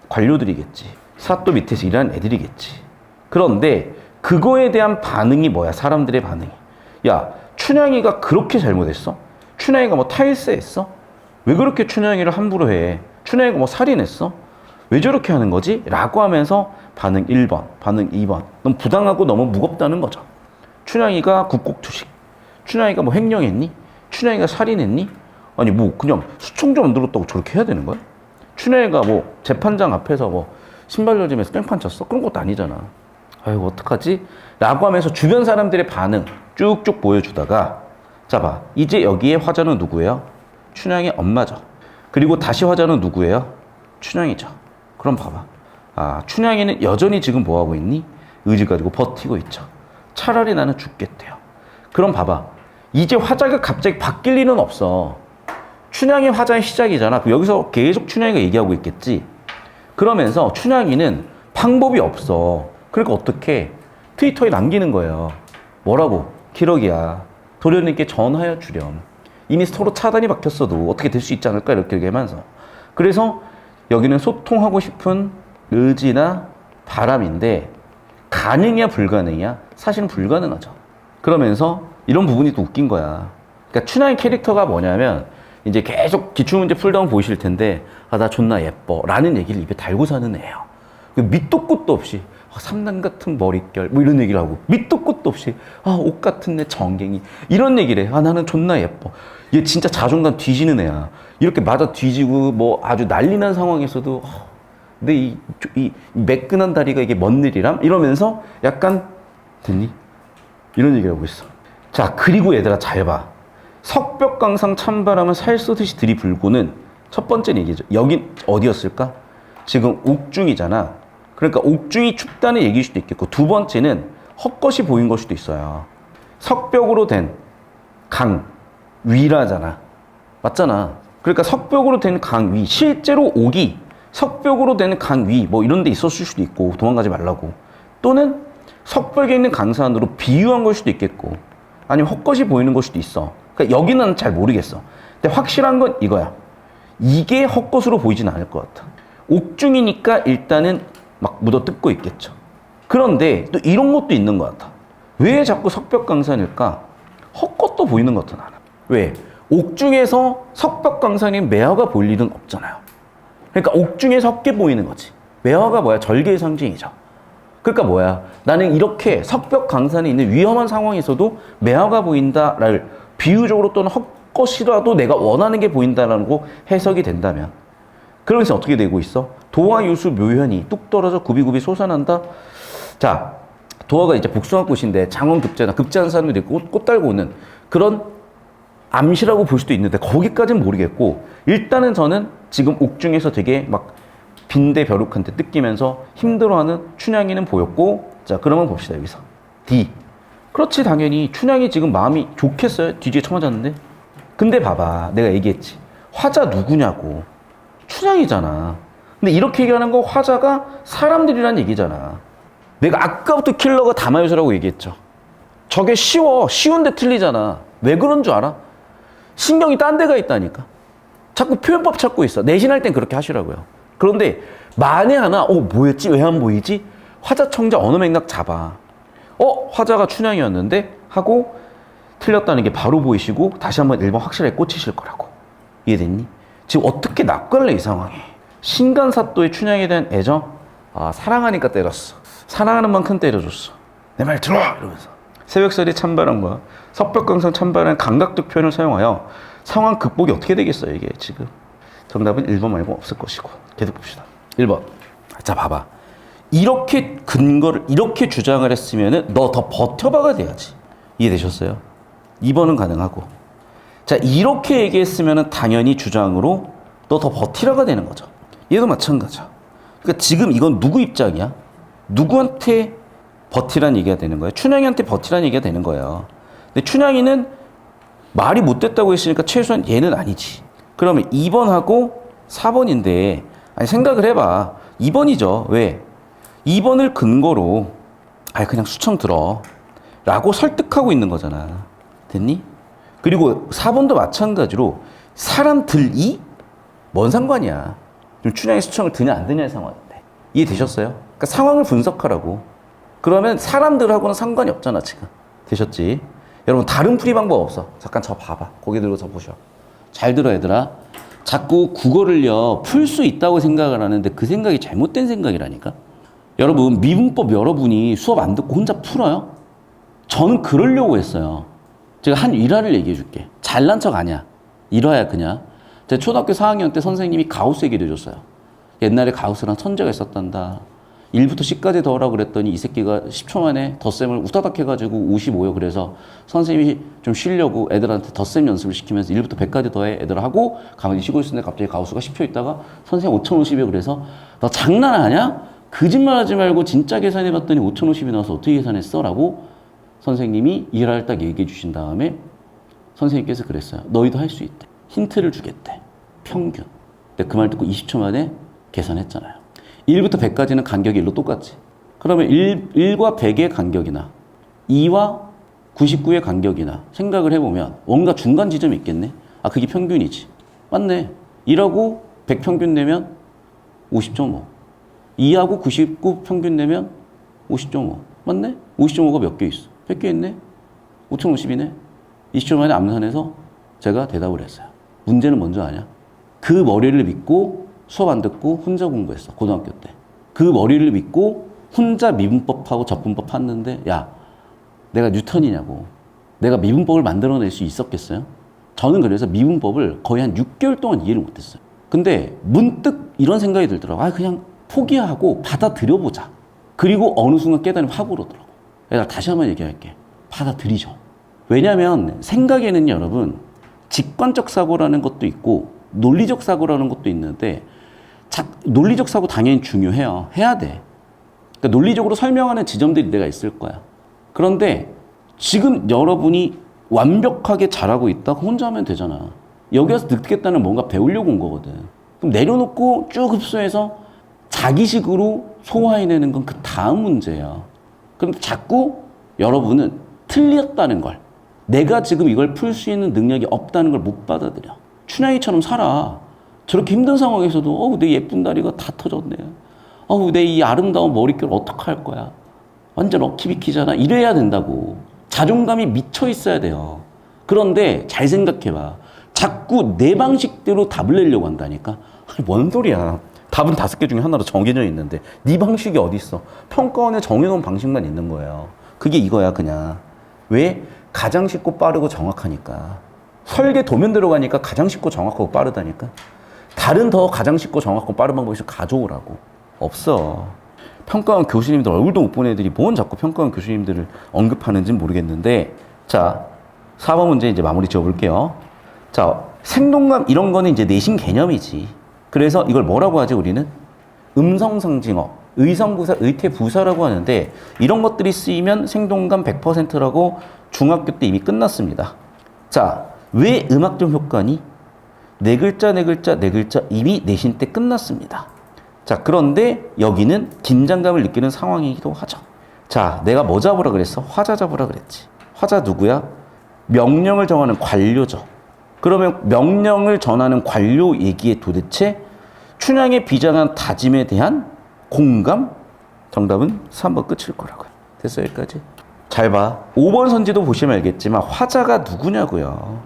관료들이겠지. 사또 밑에서 일하는 애들이겠지. 그런데 그거에 대한 반응이 뭐야? 사람들의 반응이. 야, 춘향이가 그렇게 잘못했어? 춘향이가 뭐 탈세했어? 왜 그렇게 춘향이를 함부로 해? 춘향이가 뭐 살인했어? 왜 저렇게 하는 거지? 라고 하면서 반응 1번, 반응 2번. 너무 부당하고 너무 무겁다는 거죠. 춘향이가 국곡투식. 춘향이가 뭐 횡령했니? 춘향이가 살인했니? 아니 뭐 그냥 수청조 만들었다고 저렇게 해야 되는 거야? 춘향이가 뭐 재판장 앞에서 뭐 신발 열지면서 깽판 쳤어? 그런 것도 아니잖아. 아이고 어떡하지? 라고 하면서 주변 사람들의 반응 쭉쭉 보여주다가 자 봐. 이제 여기에 화자는 누구예요? 춘향의 엄마죠. 그리고 다시 화자는 누구예요? 춘향이죠. 그럼 봐봐. 춘향이는 여전히 지금 뭐하고 있니? 의지 가지고 버티고 있죠. 차라리 나는 죽겠대요. 그럼 봐봐. 이제 화자가 갑자기 바뀔 일은 없어. 춘향이 화자의 시작이잖아. 여기서 계속 춘향이가 얘기하고 있겠지. 그러면서 춘향이는 방법이 없어. 그러니까 어떻게? 트위터에 남기는 거예요. 뭐라고? 기러기야. 도련님께 전하여 주렴. 이미 서로 차단이 박혔어도 어떻게 될 수 있지 않을까? 이렇게 얘기하면서. 그래서 여기는 소통하고 싶은 의지나 바람인데 가능이야 불가능이야? 사실은 불가능하죠. 그러면서 이런 부분이 또 웃긴 거야. 그러니까 춘향의 캐릭터가 뭐냐면 이제 계속 기출문제 풀다 보면 보이실 텐데 나 존나 예뻐 라는 얘기를 입에 달고 사는 애예요. 밑도 끝도 없이 삼단 같은 머릿결 뭐 이런 얘기를 하고 밑도 끝도 없이 옷 같은 내 정갱이 이런 얘기를 해. 나는 존나 예뻐. 얘 진짜 자존감 뒤지는 애야. 이렇게 맞아 뒤지고 뭐 아주 난리 난 상황에서도 근데 이 매끈한 다리가 이게 뭔 일이람? 이러면서 약간 됐니? 이런 얘기를 하고 있어. 자, 그리고 얘들아 잘 봐. 석벽강상 찬바람을 살 쏘듯이 들이불고는 첫 번째 얘기죠. 여긴 어디였을까? 지금 옥중이잖아. 그러니까 옥중이 춥다는 얘기일 수도 있겠고 두 번째는 헛것이 보인 걸 수도 있어요. 석벽으로 된 강 위라잖아. 맞잖아. 그러니까 석벽으로 된 강 위. 실제로 옥이 석벽으로 된 강 위 뭐 이런 데 있었을 수도 있고 도망가지 말라고. 또는 석벽에 있는 강산으로 비유한 걸 수도 있겠고 아니면 헛것이 보이는 걸 수도 있어. 그러니까 여기는 잘 모르겠어. 근데 확실한 건 이거야. 이게 헛것으로 보이진 않을 것 같아. 옥중이니까 일단은 막 묻어 뜯고 있겠죠. 그런데 또 이런 것도 있는 것 같아. 왜 자꾸 석벽강산일까? 헛것도 보이는 것 같아 나는. 왜? 옥중에서 석벽강산이 매화가 보일 일은 없잖아요. 그러니까 옥중에서 헛게 보이는 거지. 매화가 뭐야? 절개의 상징이죠. 그러니까 뭐야? 나는 이렇게 석벽강산에 있는 위험한 상황에서도 매화가 보인다를 비유적으로 또는 헛것이라도 내가 원하는 게 보인다라고 해석이 된다면 그러면서 어떻게 되고 있어? 도화 유수 묘현이 뚝 떨어져 굽이굽이 솟아난다. 자, 도화가 이제 복숭아꽃인데 장원 급제나 급제한 사람들이 꽃 달고 오는 그런 암시라고 볼 수도 있는데 거기까지는 모르겠고 일단은 저는 지금 옥중에서 되게 막 빈대 벼룩한테 뜯기면서 힘들어하는 춘향이는 보였고, 자, 그러면 봅시다, 여기서. D. 그렇지, 당연히. 춘향이 지금 마음이 좋겠어요? 뒤지게 처맞았는데? 근데 봐봐. 내가 얘기했지. 화자 누구냐고. 춘향이잖아. 근데 이렇게 얘기하는 거 화자가 사람들이란 얘기잖아. 내가 아까부터 킬러가 담화요소라고 얘기했죠. 저게 쉬워. 쉬운데 틀리잖아. 왜 그런 줄 알아? 신경이 딴 데가 있다니까. 자꾸 표현법 찾고 있어. 내신할 땐 그렇게 하시라고요. 그런데 만에 하나 뭐였지? 왜 안 보이지? 화자 청자 언어 맥락 잡아. 화자가 춘향이었는데 하고 틀렸다는 게 바로 보이시고 다시 한번 1번 확실하게 꽂히실 거라고. 이해됐니? 지금 어떻게 낚을래 이 상황에. 신간사또의 춘향에 대한 애정? 사랑하니까 때렸어. 사랑하는 만큼 때려줬어. 내 말 들어! 이러면서. 새벽살이 찬바람과 석벽강산 찬바람 감각적 표현을 사용하여 상황 극복이 어떻게 되겠어요 이게 지금. 정답은 1번 말고 없을 것이고. 계속 봅시다. 1번. 자, 봐봐. 이렇게 근거를 이렇게 주장을 했으면은 너 더 버텨봐가 돼야지. 이해되셨어요? 2번은 가능하고. 자, 이렇게 얘기했으면은 당연히 주장으로 너 더 버티라가 되는 거죠. 얘도 마찬가지야. 그러니까 지금 이건 누구 입장이야? 누구한테 버티란 얘기가 되는 거예요? 춘향이한테 버티란 얘기가 되는 거예요. 근데 춘향이는 말이 못됐다고 했으니까 최소한 얘는 아니지. 그러면 2번하고 4번인데 아니 생각을 해봐. 2번이죠. 왜? 2번을 근거로 그냥 수청 들어 라고 설득하고 있는 거잖아. 됐니? 그리고 4번도 마찬가지로 사람들이 뭔 상관이야. 좀 춘향이 수청을 드냐 안 드냐의 상황인데. 이해되셨어요? 그러니까 상황을 분석하라고. 그러면 사람들하고는 상관이 없잖아 지금. 되셨지? 여러분 다른 풀이 방법 없어. 잠깐 저 봐봐. 고개 들고 저 보셔. 잘 들어 얘들아. 자꾸 국어를요 풀 수 있다고 생각을 하는데 그 생각이 잘못된 생각이라니까. 여러분 미분법 여러분이 수업 안 듣고 혼자 풀어요? 저는 그러려고 했어요. 제가 한 일화를 얘기해 줄게. 잘난 척 아니야. 일화야 그냥. 제가 초등학교 4학년 때 선생님이 가우스 얘기를 해줬어요. 옛날에 가우스랑 천재가 있었단다. 1부터 10까지 더하라고 그랬더니 이 새끼가 10초 만에 덧셈을 우다닥 해가지고 55요. 그래서 선생님이 좀 쉬려고 애들한테 덧셈 연습을 시키면서 1부터 100까지 더해 애들 하고 가만히 쉬고 있었는데 갑자기 가우스가 10초 있다가 선생님 5050이요. 그래서 너 장난하냐? 거짓말하지 말고 진짜 계산해봤더니 5050이 나와서 어떻게 계산했어? 라고 선생님이 일화를 딱 얘기해 주신 다음에 선생님께서 그랬어요. 너희도 할 수 있대. 힌트를 주겠대. 평균. 근데 그 말 듣고 20초 만에 계산했잖아요. 1부터 100까지는 간격이 1로 똑같지. 그러면 1과 100의 간격이나 2와 99의 간격이나 생각을 해보면 뭔가 중간 지점이 있겠네. 그게 평균이지. 맞네. 1하고 100 평균 내면 50.5. 2하고 99 평균 내면 50.5. 맞네? 50.5가 몇 개 있어? 100개 있네? 5050이네? 20초 만에 암산해서 제가 대답을 했어요. 문제는 뭔지 아냐? 그 머리를 믿고 수업 안 듣고 혼자 공부했어. 고등학교 때. 그 머리를 믿고 혼자 미분법하고 적분법 했는데 야, 내가 뉴턴이냐고. 내가 미분법을 만들어낼 수 있었겠어요? 저는 그래서 미분법을 거의 한 6개월 동안 이해를 못했어요. 근데 문득 이런 생각이 들더라고. 그냥 포기하고 받아들여보자. 그리고 어느 순간 깨달으면 확 오르더라고. 내가 다시 한번 얘기할게. 받아들이죠. 왜냐하면 생각에는 여러분 직관적 사고라는 것도 있고 논리적 사고라는 것도 있는데 논리적 사고 당연히 중요해요. 해야 돼. 그러니까 논리적으로 설명하는 지점들이 내가 있을 거야. 그런데 지금 여러분이 완벽하게 잘하고 있다? 혼자 하면 되잖아. 여기 와서 듣겠다는 뭔가 배우려고 온 거거든. 그럼 내려놓고 쭉 흡수해서 자기식으로 소화해내는 건 그 다음 문제야. 그럼 자꾸 여러분은 틀렸다는 걸, 내가 지금 이걸 풀 수 있는 능력이 없다는 걸 못 받아들여. 춘향이처럼 살아. 저렇게 힘든 상황에서도 내 예쁜 다리가 다 터졌네. 내 이 아름다운 머릿결 어떡할 거야. 완전 럭키비키잖아. 이래야 된다고. 자존감이 미쳐 있어야 돼요. 그런데 잘 생각해봐. 자꾸 내 방식대로 답을 내려고 한다니까. 뭔 소리야. 답은 5개 중에 하나로 정해져 있는데 네 방식이 어디 있어? 평가원에 정해놓은 방식만 있는 거예요. 그게 이거야 그냥. 왜? 가장 쉽고 빠르고 정확하니까. 설계 도면 들어가니까 가장 쉽고 정확하고 빠르다니까. 다른 더 가장 쉽고 정확하고 빠른 방법이 있어 가져오라고. 없어. 평가원 교수님들 얼굴도 못 본 애들이 뭔 자꾸 평가원 교수님들을 언급하는지는 모르겠는데, 자 4번 문제 이제 마무리 지어볼게요. 자, 생동감 이런 거는 이제 내신 개념이지. 그래서 이걸 뭐라고 하지 우리는? 음성상징어, 의성부사, 의태부사라고 하는데 이런 것들이 쓰이면 생동감 100%라고 중학교 때 이미 끝났습니다. 자, 왜 음악적 효과니? 네 글자, 네 글자, 네 글자 이미 내신 때 끝났습니다. 자, 그런데 여기는 긴장감을 느끼는 상황이기도 하죠. 자, 내가 뭐 잡으라 그랬어? 화자 잡으라 그랬지. 화자 누구야? 명령을 정하는 관료죠. 그러면 명령을 전하는 관료 얘기에 도대체 춘향의 비장한 다짐에 대한 공감? 정답은 3번 끝일 거라고요. 됐어, 여기까지? 잘 봐. 5번 선지도 보시면 알겠지만 화자가 누구냐고요.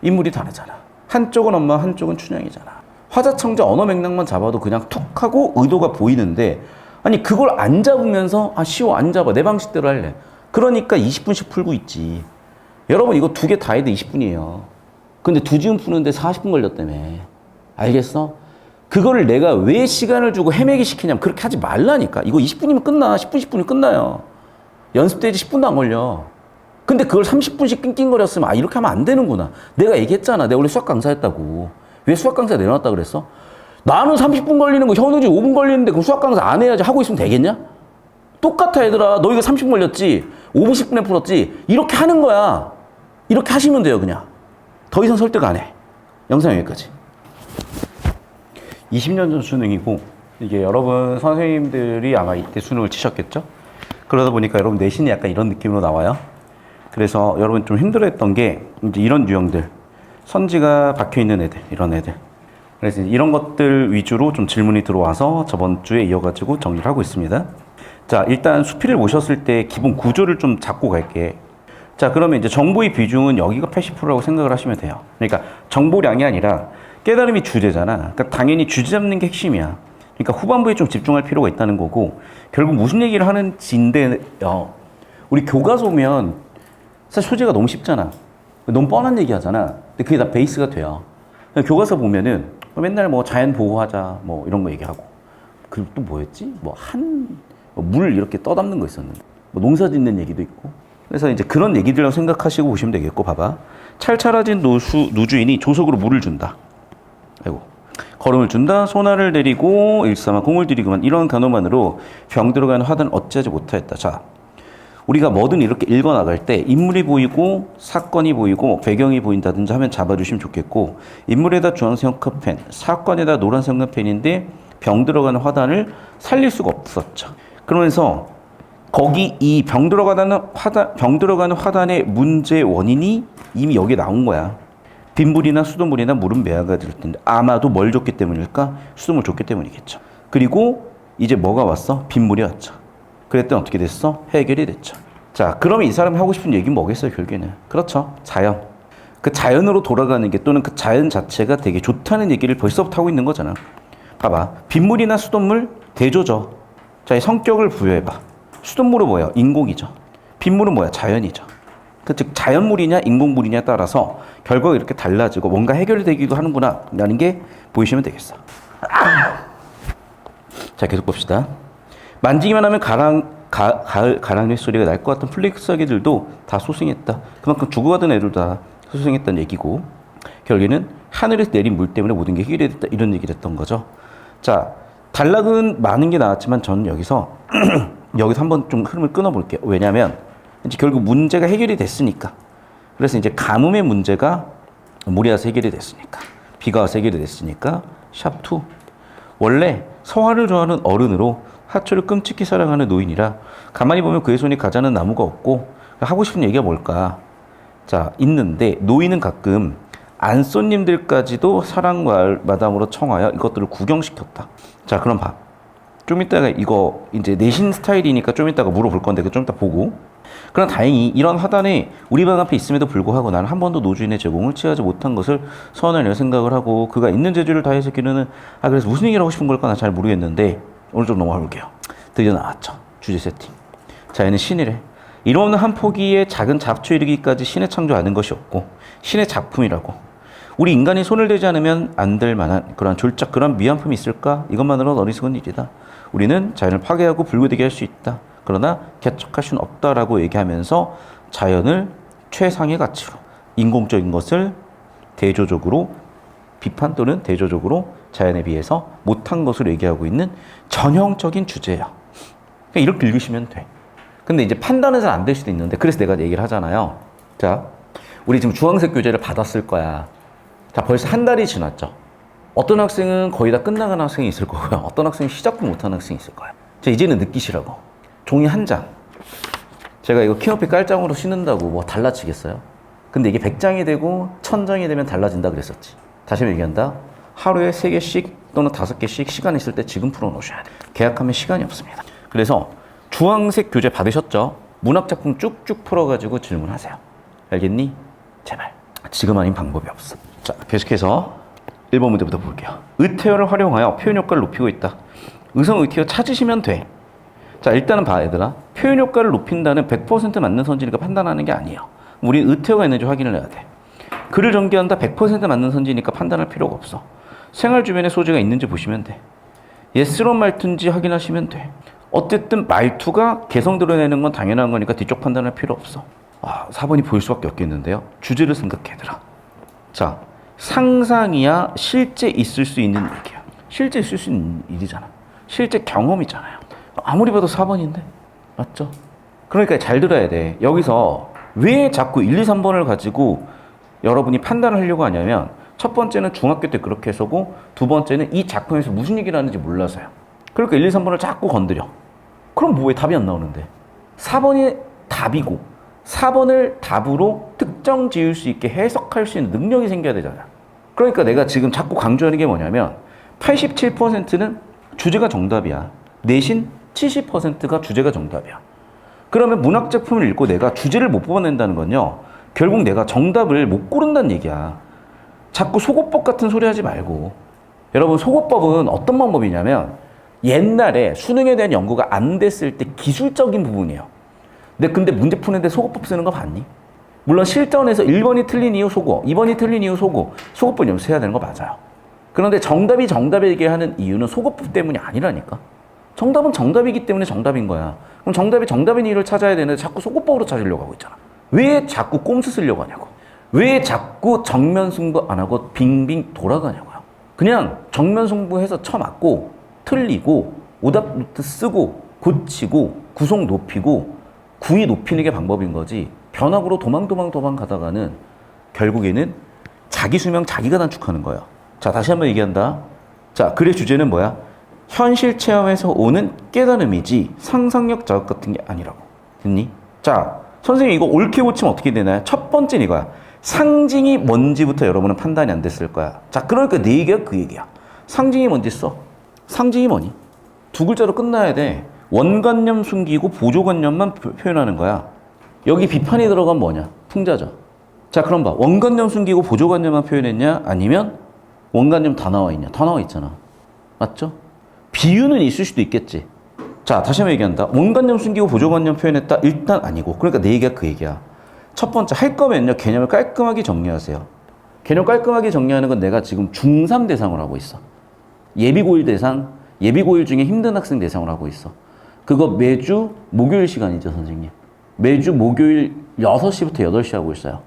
인물이 다르잖아. 한쪽은 엄마, 한쪽은 춘향이잖아. 화자청자 언어 맥락만 잡아도 그냥 툭 하고 의도가 보이는데 아니 그걸 안 잡으면서 아 쉬워 안 잡아 내 방식대로 할래. 그러니까 20분씩 풀고 있지. 여러분 이거 두 개 다 해도 20분이에요. 근데 두 지음 푸는데 40분 걸렸다며. 알겠어? 그거를 내가 왜 시간을 주고 헤매게 시키냐면 그렇게 하지 말라니까. 이거 20분이면 끝나. 10분, 10분이면 끝나요. 연습 때지 10분도 안 걸려. 근데 그걸 30분씩 낑낑거렸으면 아 이렇게 하면 안 되는구나. 내가 얘기했잖아. 내가 원래 수학 강사였다고. 왜 수학 강사 내려놨다 그랬어? 나는 30분 걸리는 거 현우지 5분 걸리는데 그럼 수학 강사 안 해야지 하고 있으면 되겠냐? 똑같아 얘들아. 너희가 30분 걸렸지. 5분 10분에 풀었지. 이렇게 하는 거야. 이렇게 하시면 돼요 그냥. 더 이상 설득 안 해. 영상 여기까지. 20년 전 수능이고 이게 여러분 선생님들이 아마 이때 수능을 치셨겠죠? 그러다 보니까 여러분 내신이 약간 이런 느낌으로 나와요. 그래서 여러분 좀 힘들어했던 게 이제 이런 유형들. 선지가 박혀있는 애들, 이런 애들. 그래서 이런 것들 위주로 좀 질문이 들어와서 저번 주에 이어가지고 정리를 하고 있습니다. 자, 일단 수필을 보셨을 때 기본 구조를 좀 잡고 갈게. 자, 그러면 이제 정보의 비중은 여기가 80%라고 생각을 하시면 돼요. 그러니까 정보량이 아니라 깨달음이 주제잖아. 그러니까 당연히 주제 잡는 게 핵심이야. 그러니까 후반부에 좀 집중할 필요가 있다는 거고 결국 무슨 얘기를 하는지인데 우리 교과서면 사실 소재가 너무 쉽잖아. 너무 뻔한 얘기 하잖아. 근데 그게 다 베이스가 돼요. 교과서 보면은 맨날 뭐 자연 보호하자 뭐 이런 거 얘기하고 그리고 또 뭐였지? 물 이렇게 떠담는 거 있었는데 뭐 농사 짓는 얘기도 있고 그래서 이제 그런 얘기들이라고 생각하시고 보시면 되겠고 봐봐. 찰찰아진 누주인이 조석으로 물을 준다. 아이고. 걸음을 준다. 소나를 내리고 일삼아 공을 들이고만 이런 단어만으로 병 들어가는 화단을 어찌하지 못하였다. 자, 우리가 뭐든 이렇게 읽어나갈 때 인물이 보이고 사건이 보이고 배경이 보인다든지 하면 잡아주시면 좋겠고 인물에다 주황색 형카펜, 사건에다 노란색 형카펜인데 병 들어가는 화단을 살릴 수가 없었죠. 그러면서 거기 이 병 들어가는 화단의 문제 원인이 이미 여기에 나온 거야. 빗물이나 수돗물이나 물은 매화가 들 텐데 아마도 뭘 줬기 때문일까? 수돗물 줬기 때문이겠죠. 그리고 이제 뭐가 왔어? 빗물이 왔죠. 그랬더니 어떻게 됐어? 해결이 됐죠. 자, 그러면 이 사람이 하고 싶은 얘기는 뭐겠어요, 결국에는? 그렇죠. 자연. 그 자연으로 돌아가는 게 또는 그 자연 자체가 되게 좋다는 얘기를 벌써부터 하고 있는 거잖아. 봐봐. 빗물이나 수돗물 대조죠. 자, 이 성격을 부여해봐. 수돗물은 뭐야? 인공이죠. 빗물은 뭐야? 자연이죠. 즉 자연물이냐 인공물이냐에 따라서 결과가 이렇게 달라지고 뭔가 해결되기도 하는구나 라는 게 보이시면 되겠어. 자, 계속 봅시다. 만지기만 하면 가을 가랑잎 소리가 날 것 같은 플렉스기들도 다 소생했다. 그만큼 죽어가던 애들 다 소생했다는 얘기고 결국에는 하늘에서 내린 물 때문에 모든 게 해결이 됐다 이런 얘기를 했던 거죠. 자, 단락은 많은 게 나왔지만 저는 여기서 한번 좀 흐름을 끊어볼게요. 왜냐하면 이제 결국 문제가 해결이 됐으니까. 그래서 이제 가뭄의 문제가 물이 와서 해결이 됐으니까. 비가 와서 해결이 됐으니까 샵2. 원래 서화를 좋아하는 어른으로 하초를 끔찍히 사랑하는 노인이라 가만히 보면 그의 손이 가자는 나무가 없고 하고 싶은 얘기가 뭘까? 자, 있는데 노인은 가끔 안손님들까지도 사랑과 마담으로 청하여 이것들을 구경시켰다. 자, 그럼 봐. 좀 이따가 이거 이제 내신 스타일이니까 좀 이따가 물어볼 건데 좀 이따 보고. 그러나 다행히 이런 화단에 우리 방 앞에 있음에도 불구하고 나는 한 번도 노주인의 제공을 취하지 못한 것을 서운하려 생각을 하고 그가 있는 재주를 다해서 기르는 그래서 무슨 얘기를 하고 싶은 걸까 나 잘 모르겠는데 오늘 좀 넘어가 볼게요. 드디어 나왔죠. 주제 세팅. 자연은 신이래. 이런 한 포기의 작은 잡초에 이르기까지 신의 창조하는 것이 없고 신의 작품이라고. 우리 인간이 손을 대지 않으면 안 될 만한 그런 졸작 그런 미완품이 있을까? 이것만으로는 어리석은 일이다. 우리는 자연을 파괴하고 불구되게 할 수 있다. 그러나 개척할 수는 없다라고 얘기하면서 자연을 최상의 가치로 인공적인 것을 대조적으로 비판 또는 대조적으로 자연에 비해서 못한 것으로 얘기하고 있는 전형적인 주제예요. 그냥 이렇게 읽으시면 돼. 근데 이제 판단은 잘 안 될 수도 있는데 그래서 내가 얘기를 하잖아요. 자, 우리 지금 주황색 교재를 받았을 거야. 자, 벌써 한 달이 지났죠. 어떤 학생은 거의 다 끝나간 학생이 있을 거고요. 어떤 학생은 시작도 못하는 학생이 있을 거예요. 자, 이제는 느끼시라고. 종이 한 장. 제가 이거 키높이 깔장으로 신는다고 뭐 달라지겠어요? 근데 이게 100장이 되고 1000장이 되면 달라진다 그랬었지. 다시 한번 얘기한다. 하루에 3개씩 또는 5개씩 시간 있을 때 지금 풀어놓으셔야 돼. 계약하면 시간이 없습니다. 그래서 주황색 교재 받으셨죠? 문학작품 쭉쭉 풀어가지고 질문하세요. 알겠니? 제발. 지금 아닌 방법이 없어. 자, 계속해서 1번 문제부터 볼게요. 의태어를 활용하여 표현 효과를 높이고 있다. 의성 의태어 찾으시면 돼. 자, 일단은 봐, 얘들아. 표현 효과를 높인다는 100% 맞는 선지니까 판단하는 게 아니에요. 우리 의태어가 있는지 확인을 해야 돼. 글을 전개한다 100% 맞는 선지니까 판단할 필요가 없어. 생활 주변에 소재가 있는지 보시면 돼. 예스런 말투인지 확인하시면 돼. 어쨌든 말투가 개성 드러내는 건 당연한 거니까 뒤쪽 판단할 필요 없어. 4번이 보일 수밖에 없겠는데요. 주제를 생각해, 얘들아. 자, 상상이야 실제 있을 수 있는 얘기야. 실제 있을 수 있는 일이잖아. 실제 경험이잖아요. 아무리 봐도 4번인데 맞죠? 그러니까 잘 들어야 돼. 여기서 왜 자꾸 1, 2, 3번을 가지고 여러분이 판단을 하려고 하냐면 첫 번째는 중학교 때 그렇게 해서고 두 번째는 이 작품에서 무슨 얘기를 하는지 몰라서요. 그러니까 1, 2, 3번을 자꾸 건드려. 그럼 뭐 왜 답이 안 나오는데? 4번이 답이고 4번을 답으로 특정 지을 수 있게 해석할 수 있는 능력이 생겨야 되잖아. 그러니까 내가 지금 자꾸 강조하는 게 뭐냐면 87%는 주제가 정답이야. 내신 70%가 주제가 정답이야. 그러면 문학작품을 읽고 내가 주제를 못 뽑아낸다는 건요. 결국 내가 정답을 못 고른다는 얘기야. 자꾸 속어법 같은 소리 하지 말고. 여러분, 속어법은 어떤 방법이냐면 옛날에 수능에 대한 연구가 안 됐을 때 기술적인 부분이에요. 근데 문제 푸는데 속어법 쓰는 거 봤니? 물론 실전에서 1번이 틀린 이유 속어, 2번이 틀린 이유 속어, 속어법 연습해야 되는 거 맞아요. 그런데 정답이 정답이게 하는 이유는 속어법 때문이 아니라니까. 정답은 정답이기 때문에 정답인 거야. 그럼 정답이 정답인 이유를 찾아야 되는데 자꾸 속어법으로 찾으려고 하고 있잖아. 왜 자꾸 꼼수 쓰려고 하냐고. 왜 자꾸 정면 승부 안 하고 빙빙 돌아가냐고요. 그냥 정면 승부해서 쳐맞고 틀리고 오답 노트 쓰고 고치고 구속 높이고 구위 높이는 게 방법인 거지. 변학으로 도망 가다가는 결국에는 자기 수명 자기가 단축하는 거예요. 자, 다시 한번 얘기한다. 자, 글의 주제는 뭐야? 현실 체험에서 오는 깨달음이지 상상력 자극 같은 게 아니라고. 됐니? 자, 선생님 이거 옳게 고치면 어떻게 되나요? 첫 번째는 이거야. 상징이 뭔지부터 여러분은 판단이 안 됐을 거야. 자, 그러니까 내 얘기가 그 얘기야. 상징이 뭔지 써. 상징이 뭐니? 두 글자로 끝나야 돼. 원관념 숨기고 보조관념만 표현하는 거야. 여기 비판이 들어간 뭐냐? 풍자죠. 자, 그럼 봐. 원관념 숨기고 보조관념만 표현했냐? 아니면 원관념 다 나와 있냐? 다 나와 있잖아. 맞죠? 비유는 있을 수도 있겠지. 자, 다시 한번 얘기한다. 원관념 숨기고 보조관념 표현했다? 일단 아니고. 그러니까 내 얘기가 그 얘기야. 첫 번째, 할 거면요. 개념을 깔끔하게 정리하세요. 개념 깔끔하게 정리하는 건 내가 지금 중3 대상으로 하고 있어. 예비고1 대상, 예비고1 중에 힘든 학생 대상으로 하고 있어. 그거 매주 목요일 시간이죠, 선생님. 매주 목요일 6시부터 8시 하고 있어요.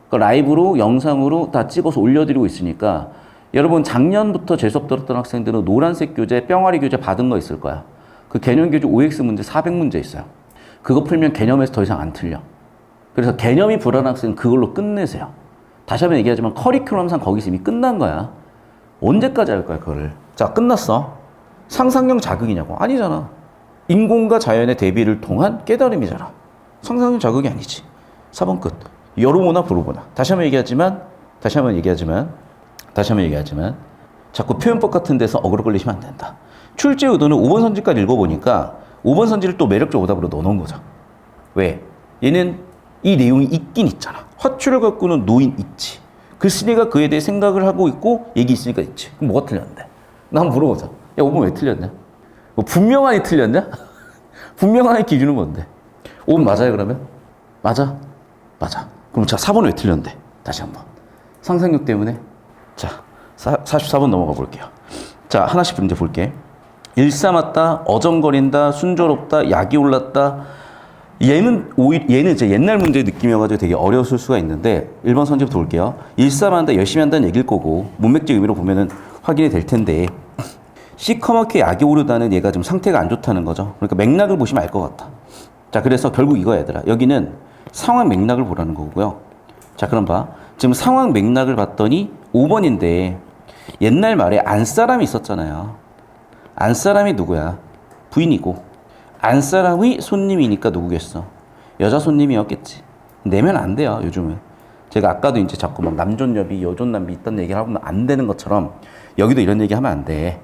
그 라이브로, 영상으로 다 찍어서 올려드리고 있으니까 여러분 작년부터 제 수업 들었던 학생들은 노란색 교재, 뿅아리 교재 받은 거 있을 거야. 그 개념 교재 OX 문제 400문제 있어요. 그거 풀면 개념에서 더 이상 안 틀려. 그래서 개념이 불안한 학생은 그걸로 끝내세요. 다시 한번 얘기하지만 커리큘럼상 거기서 이미 끝난 거야. 언제까지 할 거야, 그거를. 자, 끝났어. 상상력 자극이냐고. 아니잖아. 인공과 자연의 대비를 통한 깨달음이잖아. 상상력 자극이 아니지. 4번 끝. 여로모나 브로보나. 다시 한번 얘기하지만 자꾸 표현법 같은 데서 어그로 끌리시면 안 된다. 출제 의도는 5번 선지까지 읽어보니까 5번 선지를 또 매력적 오답으로 넣어놓은 거죠. 왜? 얘는 이 내용이 있긴 있잖아. 화출을 갖고는 노인 있지. 글쓴이가 그에 대해 생각을 하고 있고 얘기 있으니까 있지. 그럼 뭐가 틀렸는데? 나 한번 물어보자. 야, 5번 왜 틀렸냐? 뭐 분명하니 틀렸냐? 분명하니 기준은 뭔데? 5번 맞아요, 그러면? 맞아? 맞아. 그럼 자, 4번 왜 틀렸는데? 다시 한번. 상상력 때문에? 자, 44번 넘어가 볼게요. 자, 하나씩 문제 볼게. 일삼았다, 어정거린다, 순조롭다, 약이 올랐다. 얘는 이제 옛날 문제 느낌이어가지고 되게 어려웠을 수가 있는데 1번 선지부터 볼게요. 일삼한다, 열심히 한다는 얘기일 거고 문맥적 의미로 보면은 확인이 될 텐데 시커멓게 약이 오르다는 얘가 좀 상태가 안 좋다는 거죠. 그러니까 맥락을 보시면 알 것 같다. 자, 그래서 결국 이거야 얘들아. 여기는 상황 맥락을 보라는 거고요. 자, 그럼 봐. 지금 상황 맥락을 봤더니 5번인데 옛날 말에 안사람이 있었잖아요. 안사람이 누구야? 부인이고 안사람의 손님이니까 누구겠어? 여자 손님이었겠지. 내면 안 돼요 요즘은. 제가 아까도 이제 자꾸 막 남존여비 여존남비 있다는 얘기를 하면 안 되는 것처럼 여기도 이런 얘기 하면 안 돼.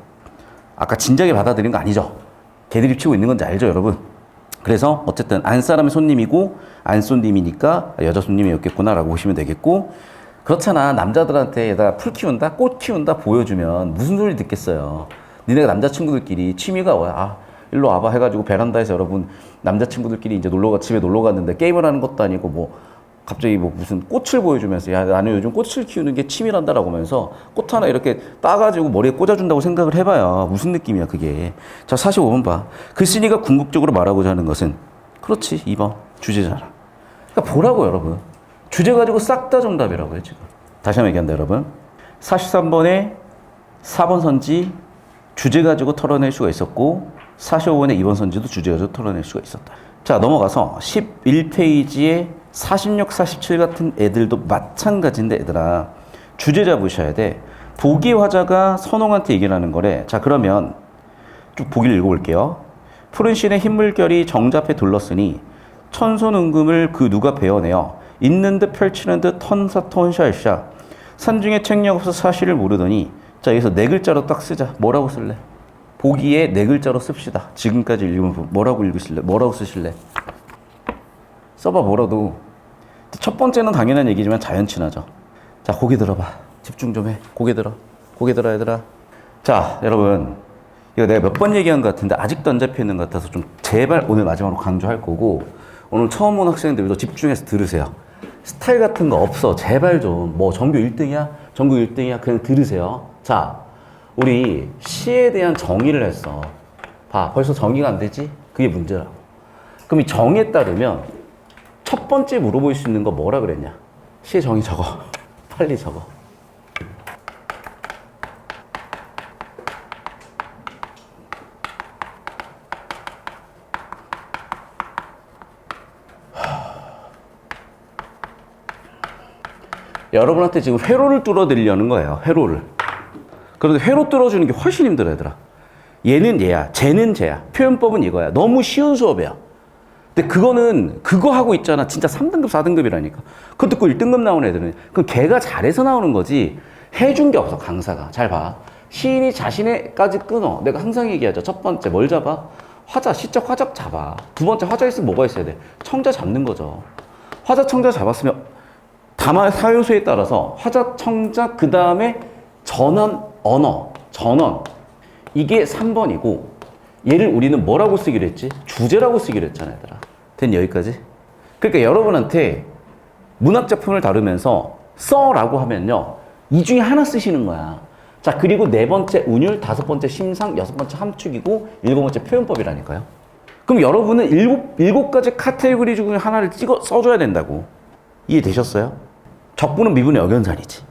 아까 진작에 받아들인 거 아니죠? 개드립 치고 있는 건지 알죠 여러분? 그래서 어쨌든 안사람의 손님이고 안손님이니까 여자 손님이었겠구나 라고 보시면 되겠고, 그렇잖아. 남자들한테 풀 키운다 꽃 키운다 보여주면 무슨 소리 듣겠어요. 니네가 남자친구들끼리 취미가 뭐야? 아 일로 와봐 해가지고 베란다에서 여러분 남자친구들끼리 이제 집에 놀러 갔는데 게임을 하는 것도 아니고 뭐 갑자기 뭐 무슨 꽃을 보여주면서 야 나는 요즘 꽃을 키우는 게 취미란다라고 하면서 꽃 하나 이렇게 따가지고 머리에 꽂아준다고 생각을 해봐요. 무슨 느낌이야 그게. 자 45번 봐. 글쓴이가 궁극적으로 말하고자 하는 것은, 그렇지 2번 주제잖아. 그러니까 보라고 여러분. 주제 가지고 싹 다 정답이라고요 지금. 다시 한번 얘기한다 여러분. 43번에 4번 선지 주제 가지고 털어낼 수가 있었고 45번에 2번 선지도 주제 가지고 털어낼 수가 있었다. 자 넘어가서 11페이지에 46, 47 같은 애들도 마찬가지인데 얘들아 주제 잡으셔야 돼. 보기 화자가 선홍한테 얘기를 하는 거래. 자 그러면 쭉 보기를 읽어볼게요. 푸른 신의 흰물결이 정잡해 둘렀으니 천손은금을 그 누가 베어내어 있는 듯 펼치는 듯 턴사턴샤샤 산중에 책력 없어 사실을 모르더니. 자 여기서 네 글자로 딱 쓰자. 뭐라고 쓸래? 보기에 네 글자로 씁시다. 지금까지 읽으면 뭐라고 읽으실래? 뭐라고 쓰실래? 써봐 뭐라도. 첫 번째는 당연한 얘기지만 자연 친화죠. 자 고개 들어봐. 집중 좀 해. 고개 들어. 고개 들어 얘들아. 자 여러분 이거 내가 몇 번 얘기한 것 같은데 아직도 안 잡혀 있는 것 같아서 좀 제발 오늘 마지막으로 강조할 거고, 오늘 처음 온 학생들도 집중해서 들으세요. 스타일 같은 거 없어. 제발 좀. 뭐 전교 1등이야? 전국 1등이야? 그냥 들으세요. 자 우리 시에 대한 정의를 했어. 봐 벌써 정의가 안 되지? 그게 문제라고. 그럼 이 정의에 따르면 첫 번째 물어볼 수 있는 거 뭐라 그랬냐? 시의 정의 적어. 빨리 적어. 여러분한테 지금 회로를 뚫어드리려는 거예요. 회로를. 그런데 회로 뚫어주는 게 훨씬 힘들어 얘들아. 얘는 얘야. 쟤는 쟤야. 표현법은 이거야. 너무 쉬운 수업이야. 근데 그거는 그거 하고 있잖아. 진짜 3등급 4등급이라니까. 그거 듣고 1등급 나오는 애들은 그건 걔가 잘해서 나오는 거지 해준 게 없어 강사가. 잘 봐. 시인이 자신의까지 끊어. 내가 항상 얘기하죠. 첫 번째 뭘 잡아? 화자. 시적 화작 잡아. 두 번째 화자 있으면 뭐가 있어야 돼? 청자 잡는 거죠. 화자 청자 잡았으면 담화 사요소에 따라서 화자 청자 그 다음에 전원 언어 전원 이게 3번이고 얘를 우리는 뭐라고 쓰기로 했지? 주제라고 쓰기로 했잖아 얘들아. 됐니 여기까지? 그러니까 여러분한테 문학작품을 다루면서 써라고 하면요 이 중에 하나 쓰시는 거야. 자 그리고 네 번째 운율, 다섯 번째 심상, 여섯 번째 함축이고 일곱 번째 표현법이라니까요. 그럼 여러분은 일곱 가지 카테고리 중에 하나를 찍어 써줘야 된다고. 이해되셨어요? 적분은 미분의 역연산이지.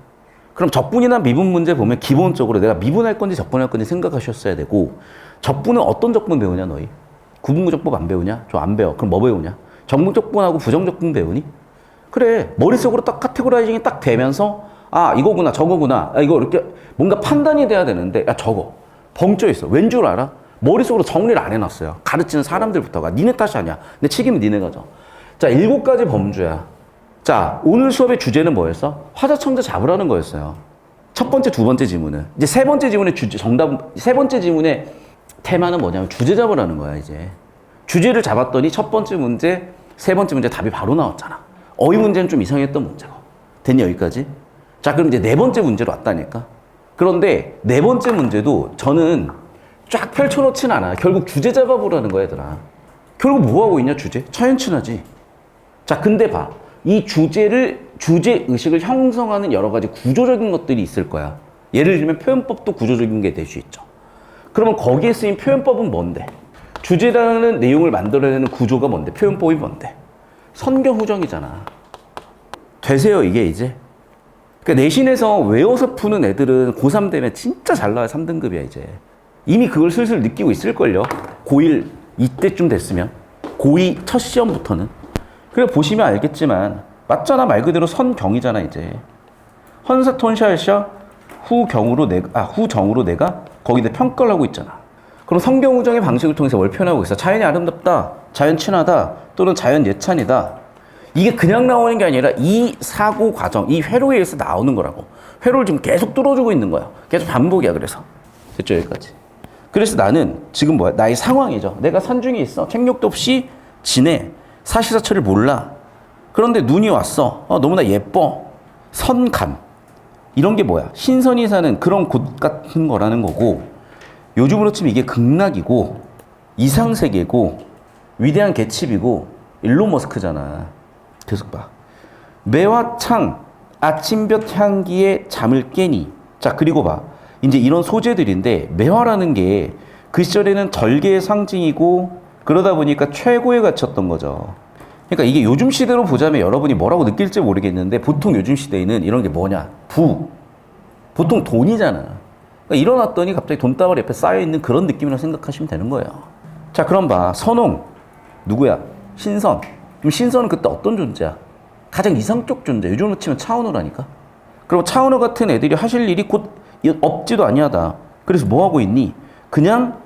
그럼 적분이나 미분 문제 보면 기본적으로 내가 미분할 건지 적분할 건지 생각하셨어야 되고, 적분은 어떤 적분 배우냐 너희? 구분구적법 안 배우냐? 저 안 배워. 그럼 뭐 배우냐? 정분적분하고 부정적분 배우니? 그래 머릿속으로 딱 카테고라이징이 딱 되면서 아 이거구나 저거구나, 아, 이거 이렇게 뭔가 판단이 돼야 되는데 야 저거 벙쪄 있어. 왠 줄 알아? 머릿속으로 정리를 안 해놨어요. 가르치는 사람들부터가. 니네 탓이 아니야. 내 책임은 니네가 져. 자 7가지 범주야. 자 오늘 수업의 주제는 뭐였어? 화자청자 잡으라는 거였어요. 첫 번째 두 번째 지문은. 이제 세 번째 지문의 주제 정답은, 세 번째 지문의 테마는 뭐냐면 주제 잡으라는 거야. 이제 주제를 잡았더니 첫 번째 문제 세 번째 문제 답이 바로 나왔잖아. 어휘 문제는 좀 이상했던 문제고. 됐니 여기까지? 자 그럼 이제 네 번째 문제로 왔다니까. 그런데 네 번째 문제도 저는 쫙 펼쳐놓진 않아요. 결국 주제 잡아보라는 거야 얘들아. 결국 뭐하고 있냐 주제? 차연친하지. 자 근데 봐. 이 주제의식을 형성하는 여러 가지 구조적인 것들이 있을 거야. 예를 들면 표현법도 구조적인 게 될 수 있죠. 그러면 거기에 쓰인 표현법은 뭔데? 주제라는 내용을 만들어내는 구조가 뭔데? 표현법이 뭔데? 선경후정이잖아. 되세요 이게 이제? 그러니까 내신에서 외워서 푸는 애들은 고3 되면 진짜 잘 나와요. 3등급이야 이제. 이미 그걸 슬슬 느끼고 있을걸요. 고1 이때쯤 됐으면. 고2 첫 시험부터는. 그래 보시면 알겠지만 맞잖아. 말 그대로 선경이잖아 이제. 헌사톤샤샤 후정으로 내가 거기다 평가를 하고 있잖아. 그럼 성경우정의 방식을 통해서 뭘 표현하고 있어? 자연이 아름답다, 자연 친하다, 또는 자연 예찬이다. 이게 그냥 나오는 게 아니라 이 사고 과정, 이 회로에 의해서 나오는 거라고. 회로를 지금 계속 뚫어주고 있는 거야. 계속 반복이야. 그래서 됐죠 여기까지. 그래서 나는 지금 뭐야? 나의 상황이죠. 내가 산중에 있어. 책력도 없이 지내. 사시사철을 몰라. 그런데 눈이 왔어. 너무나 예뻐. 선감. 이런 게 뭐야? 신선이 사는 그런 곳 같은 거라는 거고, 요즘으로 치면 이게 극락이고 이상세계고 위대한 개칩이고 일론 머스크잖아. 계속 봐. 매와 창 아침볕 향기에 잠을 깨니. 자 그리고 봐. 이제 이런 소재들인데 매화라는 게 그 시절에는 절개의 상징이고 그러다 보니까 최고에 갇혔던 거죠. 그러니까 이게 요즘 시대로 보자면 여러분이 뭐라고 느낄지 모르겠는데 보통 요즘 시대에는 이런 게 뭐냐? 보통 돈이잖아. 그러니까 일어났더니 갑자기 돈다발 옆에 쌓여있는 그런 느낌이라고 생각하시면 되는 거예요. 자 그럼 봐. 선홍 누구야? 신선. 그럼 신선은 그때 어떤 존재야? 가장 이상적 존재. 요즘으로 치면 차은우라니까. 그럼 차은우 같은 애들이 하실 일이 곧 없지도 아니하다. 그래서 뭐 하고 있니? 그냥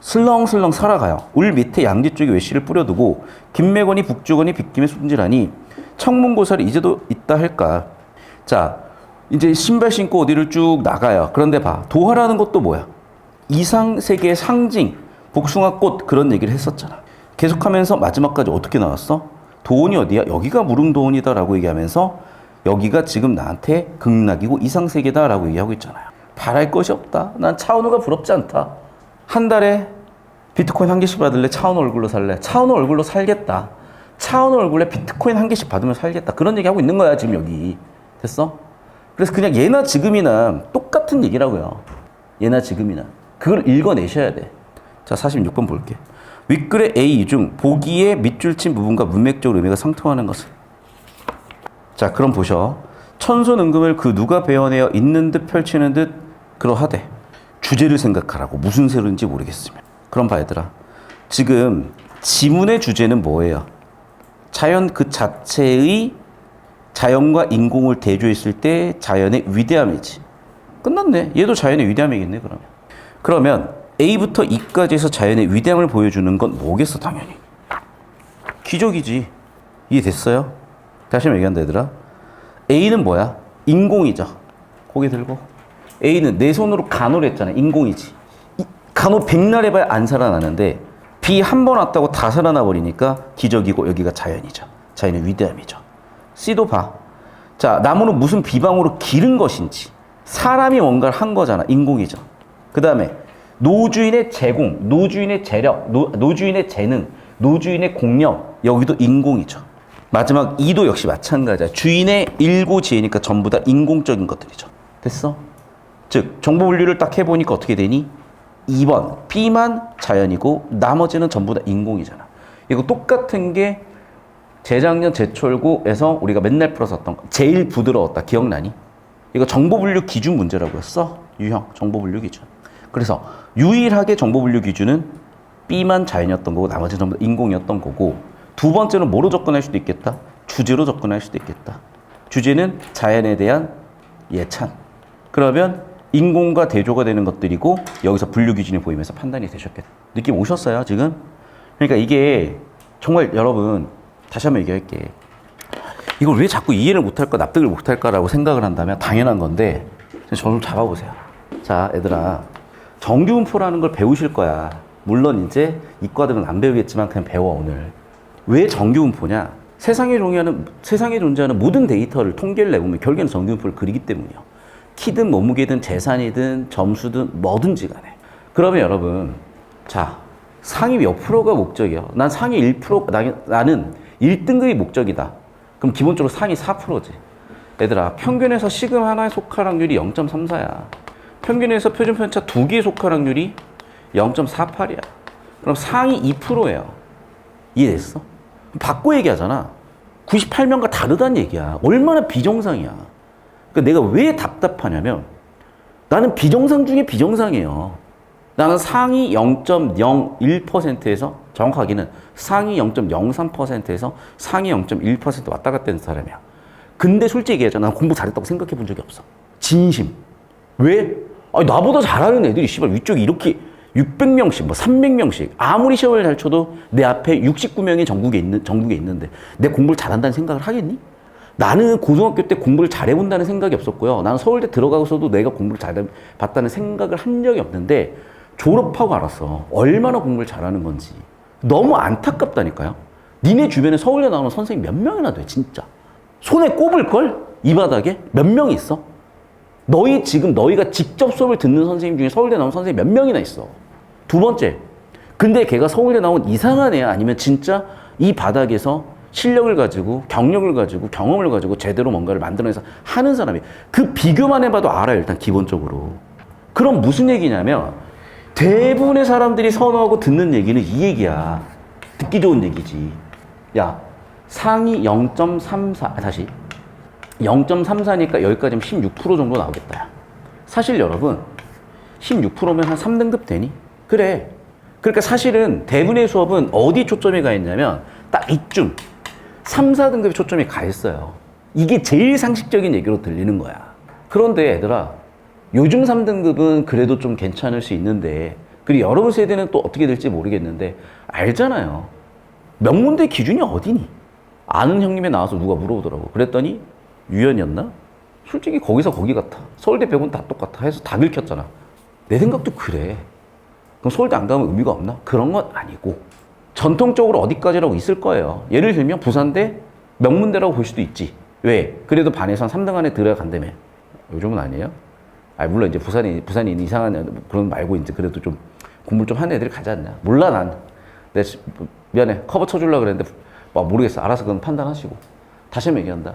슬렁슬렁 살아가요. 울 밑에 양지 쪽에 외씨를 뿌려두고 김매건이 북주건이 빗김에 숨질하니 청문고사를 이제도 있다 할까. 자 이제 신발 신고 어디를 쭉 나가요. 그런데 봐. 도화라는 것도 뭐야? 이상세계의 상징, 복숭아꽃 그런 얘기를 했었잖아. 계속하면서 마지막까지 어떻게 나왔어? 도원이 어디야? 여기가 무릉도원이다 라고 얘기하면서 여기가 지금 나한테 극락이고 이상세계다 라고 얘기하고 있잖아요. 바랄 것이 없다. 난 차은우가 부럽지 않다. 한 달에 비트코인 한 개씩 받을래? 차은우 얼굴로 살래? 차은우 얼굴로 살겠다. 차은우 얼굴에 비트코인 한 개씩 받으면 살겠다. 그런 얘기하고 있는 거야 지금 여기. 됐어? 그래서 그냥 예나 지금이나 똑같은 얘기라고요. 예나 지금이나. 그걸 읽어내셔야 돼. 자 46번 볼게. 윗글의 A 중 보기에 밑줄 친 부분과 문맥적 의미가 상통하는 것은. 자 그럼 보셔. 천손은금을 그 누가 베어내어 있는 듯 펼치는 듯 그러하되. 주제를 생각하라고. 무슨 세로인지 모르겠으면. 그럼 봐 얘들아. 지금 지문의 주제는 뭐예요? 자연 그 자체의 자연과 인공을 대조했을 때 자연의 위대함이지. 끝났네. 얘도 자연의 위대함이겠네 그러면. 그러면 A부터 E까지 해서 자연의 위대함을 보여주는 건 뭐겠어 당연히. 기적이지. 이해됐어요? 다시 한번 얘기한다 얘들아. A는 뭐야? 인공이죠. 고개 들고. A는 내 손으로 간호를 했잖아. 인공이지. 간호 백날 해봐야 안 살아나는데 비 한 번 왔다고 다 살아나 버리니까 기적이고 여기가 자연이죠. 자연의 위대함이죠. C도 봐. 자, 나무는 무슨 비방으로 기른 것인지. 사람이 뭔가를 한 거잖아. 인공이죠. 그 다음에 노주인의 제공, 노주인의 재력, 노주인의 재능, 노주인의 공력. 여기도 인공이죠. 마지막 E도 역시 마찬가지야. 주인의 일고지혜니까 전부 다 인공적인 것들이죠. 됐어? 즉 정보 분류를 딱 해보니까 어떻게 되니? 2번 B만 자연이고 나머지는 전부 다 인공이잖아. 이거 똑같은 게 재작년 제철고에서 우리가 맨날 풀었었던 거. 제일 부드러웠다. 기억나니? 이거 정보 분류 기준 문제라고 했어. 유형 정보 분류 기준. 그래서 유일하게 정보 분류 기준은 B만 자연이었던 거고 나머지는 전부 다 인공이었던 거고, 두 번째는 뭐로 접근할 수도 있겠다? 주제로 접근할 수도 있겠다. 주제는 자연에 대한 예찬. 그러면 인공과 대조가 되는 것들이고 여기서 분류 기준이 보이면서 판단이 되셨겠다. 느낌 오셨어요 지금? 그러니까 이게 정말 여러분 다시 한번 얘기할게. 이걸 왜 자꾸 이해를 못할까 납득을 못할까라고 생각을 한다면 당연한 건데 저를 잡아보세요. 자 얘들아, 정규분포라는 걸 배우실 거야. 물론 이제 이과들은 안 배우겠지만 그냥 배워 오늘. 왜 정규분포냐? 세상에 존재하는 모든 데이터를 통계를 내보면 결국에는 정규분포를 그리기 때문이요. 키든 몸무게든 재산이든 점수든 뭐든지 간에. 그러면 여러분, 자 상위 몇 프로가 목적이야? 난 상위 1%, 나는 1등급이 목적이다. 그럼 기본적으로 상위 4%지. 얘들아, 평균에서 시금 하나에 속할 확률이 0.34야. 평균에서 표준 편차 2개에 속할 확률이 0.48이야. 그럼 상위 2%예요. 이해됐어? 바꿔 얘기하잖아. 98명과 다르다는 얘기야. 얼마나 비정상이야. 그러니까 내가 왜 답답하냐면 나는 비정상 중에 비정상이에요. 나는 상위 0.01%에서 정확하게는 상위 0.03%에서 상위 0.1% 왔다 갔다 하는 사람이야. 근데 솔직히 얘기하잖아. 난 공부 잘했다고 생각해 본 적이 없어. 진심. 왜? 아니, 나보다 잘하는 애들이 씨발 위쪽에 이렇게 600명씩, 뭐 300명씩 아무리 시험을 잘 쳐도 내 앞에 69명이 전국에 있는데 내 공부를 잘한다는 생각을 하겠니? 나는 고등학교 때 공부를 잘해본다는 생각이 없었고요. 나는 서울대 들어가서도 내가 공부를 잘해봤다는 생각을 한 적이 없는데 졸업하고 알았어. 얼마나 공부를 잘하는 건지. 너무 안타깝다니까요. 니네 주변에 서울대 나오는 선생님 몇 명이나 돼, 진짜. 손에 꼽을걸? 이 바닥에? 몇 명이 있어? 너희가 직접 수업을 듣는 선생님 중에 서울대 나온 선생님 몇 명이나 있어? 두 번째. 근데 걔가 서울대 나온 이상한 애야? 아니면 진짜 이 바닥에서 실력을 가지고, 경력을 가지고, 경험을 가지고 제대로 뭔가를 만들어내서 하는 사람이. 그 비교만 해봐도 알아요, 일단 기본적으로. 그럼 무슨 얘기냐면, 대부분의 사람들이 선호하고 듣는 얘기는 이 얘기야. 듣기 좋은 얘기지. 야, 상위 0.34, 다시. 0.34니까 여기까지면 16% 정도 나오겠다. 야. 사실 여러분, 16%면 한 3등급 되니? 그래. 그러니까 사실은 대부분의 수업은 어디 초점이 가 있냐면, 딱 이쯤. 3, 4등급이 초점이 가 있어요. 이게 제일 상식적인 얘기로 들리는 거야. 그런데 얘들아, 요즘 3등급은 그래도 좀 괜찮을 수 있는데, 그리고 여러분 세대는 또 어떻게 될지 모르겠는데, 알잖아요. 명문대 기준이 어디니? 아는 형님에 나와서 누가 물어보더라고. 그랬더니, 유연이었나? 솔직히 거기서 거기 같아. 서울대 빼고는 다 똑같아. 해서 다 긁혔잖아. 내 생각도 그래. 그럼 서울대 안 가면 의미가 없나? 그런 건 아니고, 전통적으로 어디까지라고 있을 거예요. 예를 들면 부산대 명문대라고 볼 수도 있지. 왜? 그래도 반에서 한 3등 안에 들어간다며. 요즘은 아니에요? 아, 물론 이제 부산이 이상한 그런 말고 이제 그래도 좀 공부를 좀 하는 애들이 가지 않냐. 몰라, 난. 내가 미안해. 커버 쳐주려고 그랬는데 모르겠어. 알아서 그건 판단하시고. 다시 한번 얘기한다.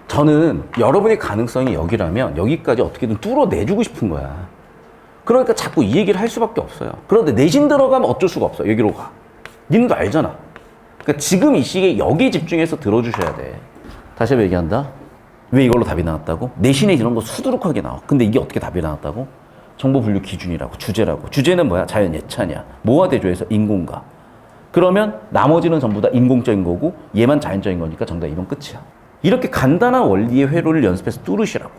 저는 여러분의 가능성이 여기라면 여기까지 어떻게든 뚫어내주고 싶은 거야. 그러니까 자꾸 이 얘기를 할 수밖에 없어요. 그런데 내신 들어가면 어쩔 수가 없어. 여기로 가. 니는도 알잖아. 그러니까 지금 이 시기에 여기에 집중해서 들어주셔야 돼. 다시 한번 얘기한다. 왜 이걸로 답이 나왔다고? 내신에 이런 거 수두룩하게 나와. 근데 이게 어떻게 답이 나왔다고? 정보 분류 기준이라고, 주제라고. 주제는 뭐야? 자연 예찬이야. 뭐와 대조해서? 인공과. 그러면 나머지는 전부 다 인공적인 거고 얘만 자연적인 거니까 정답 2번 끝이야. 이렇게 간단한 원리의 회로를 연습해서 뚫으시라고.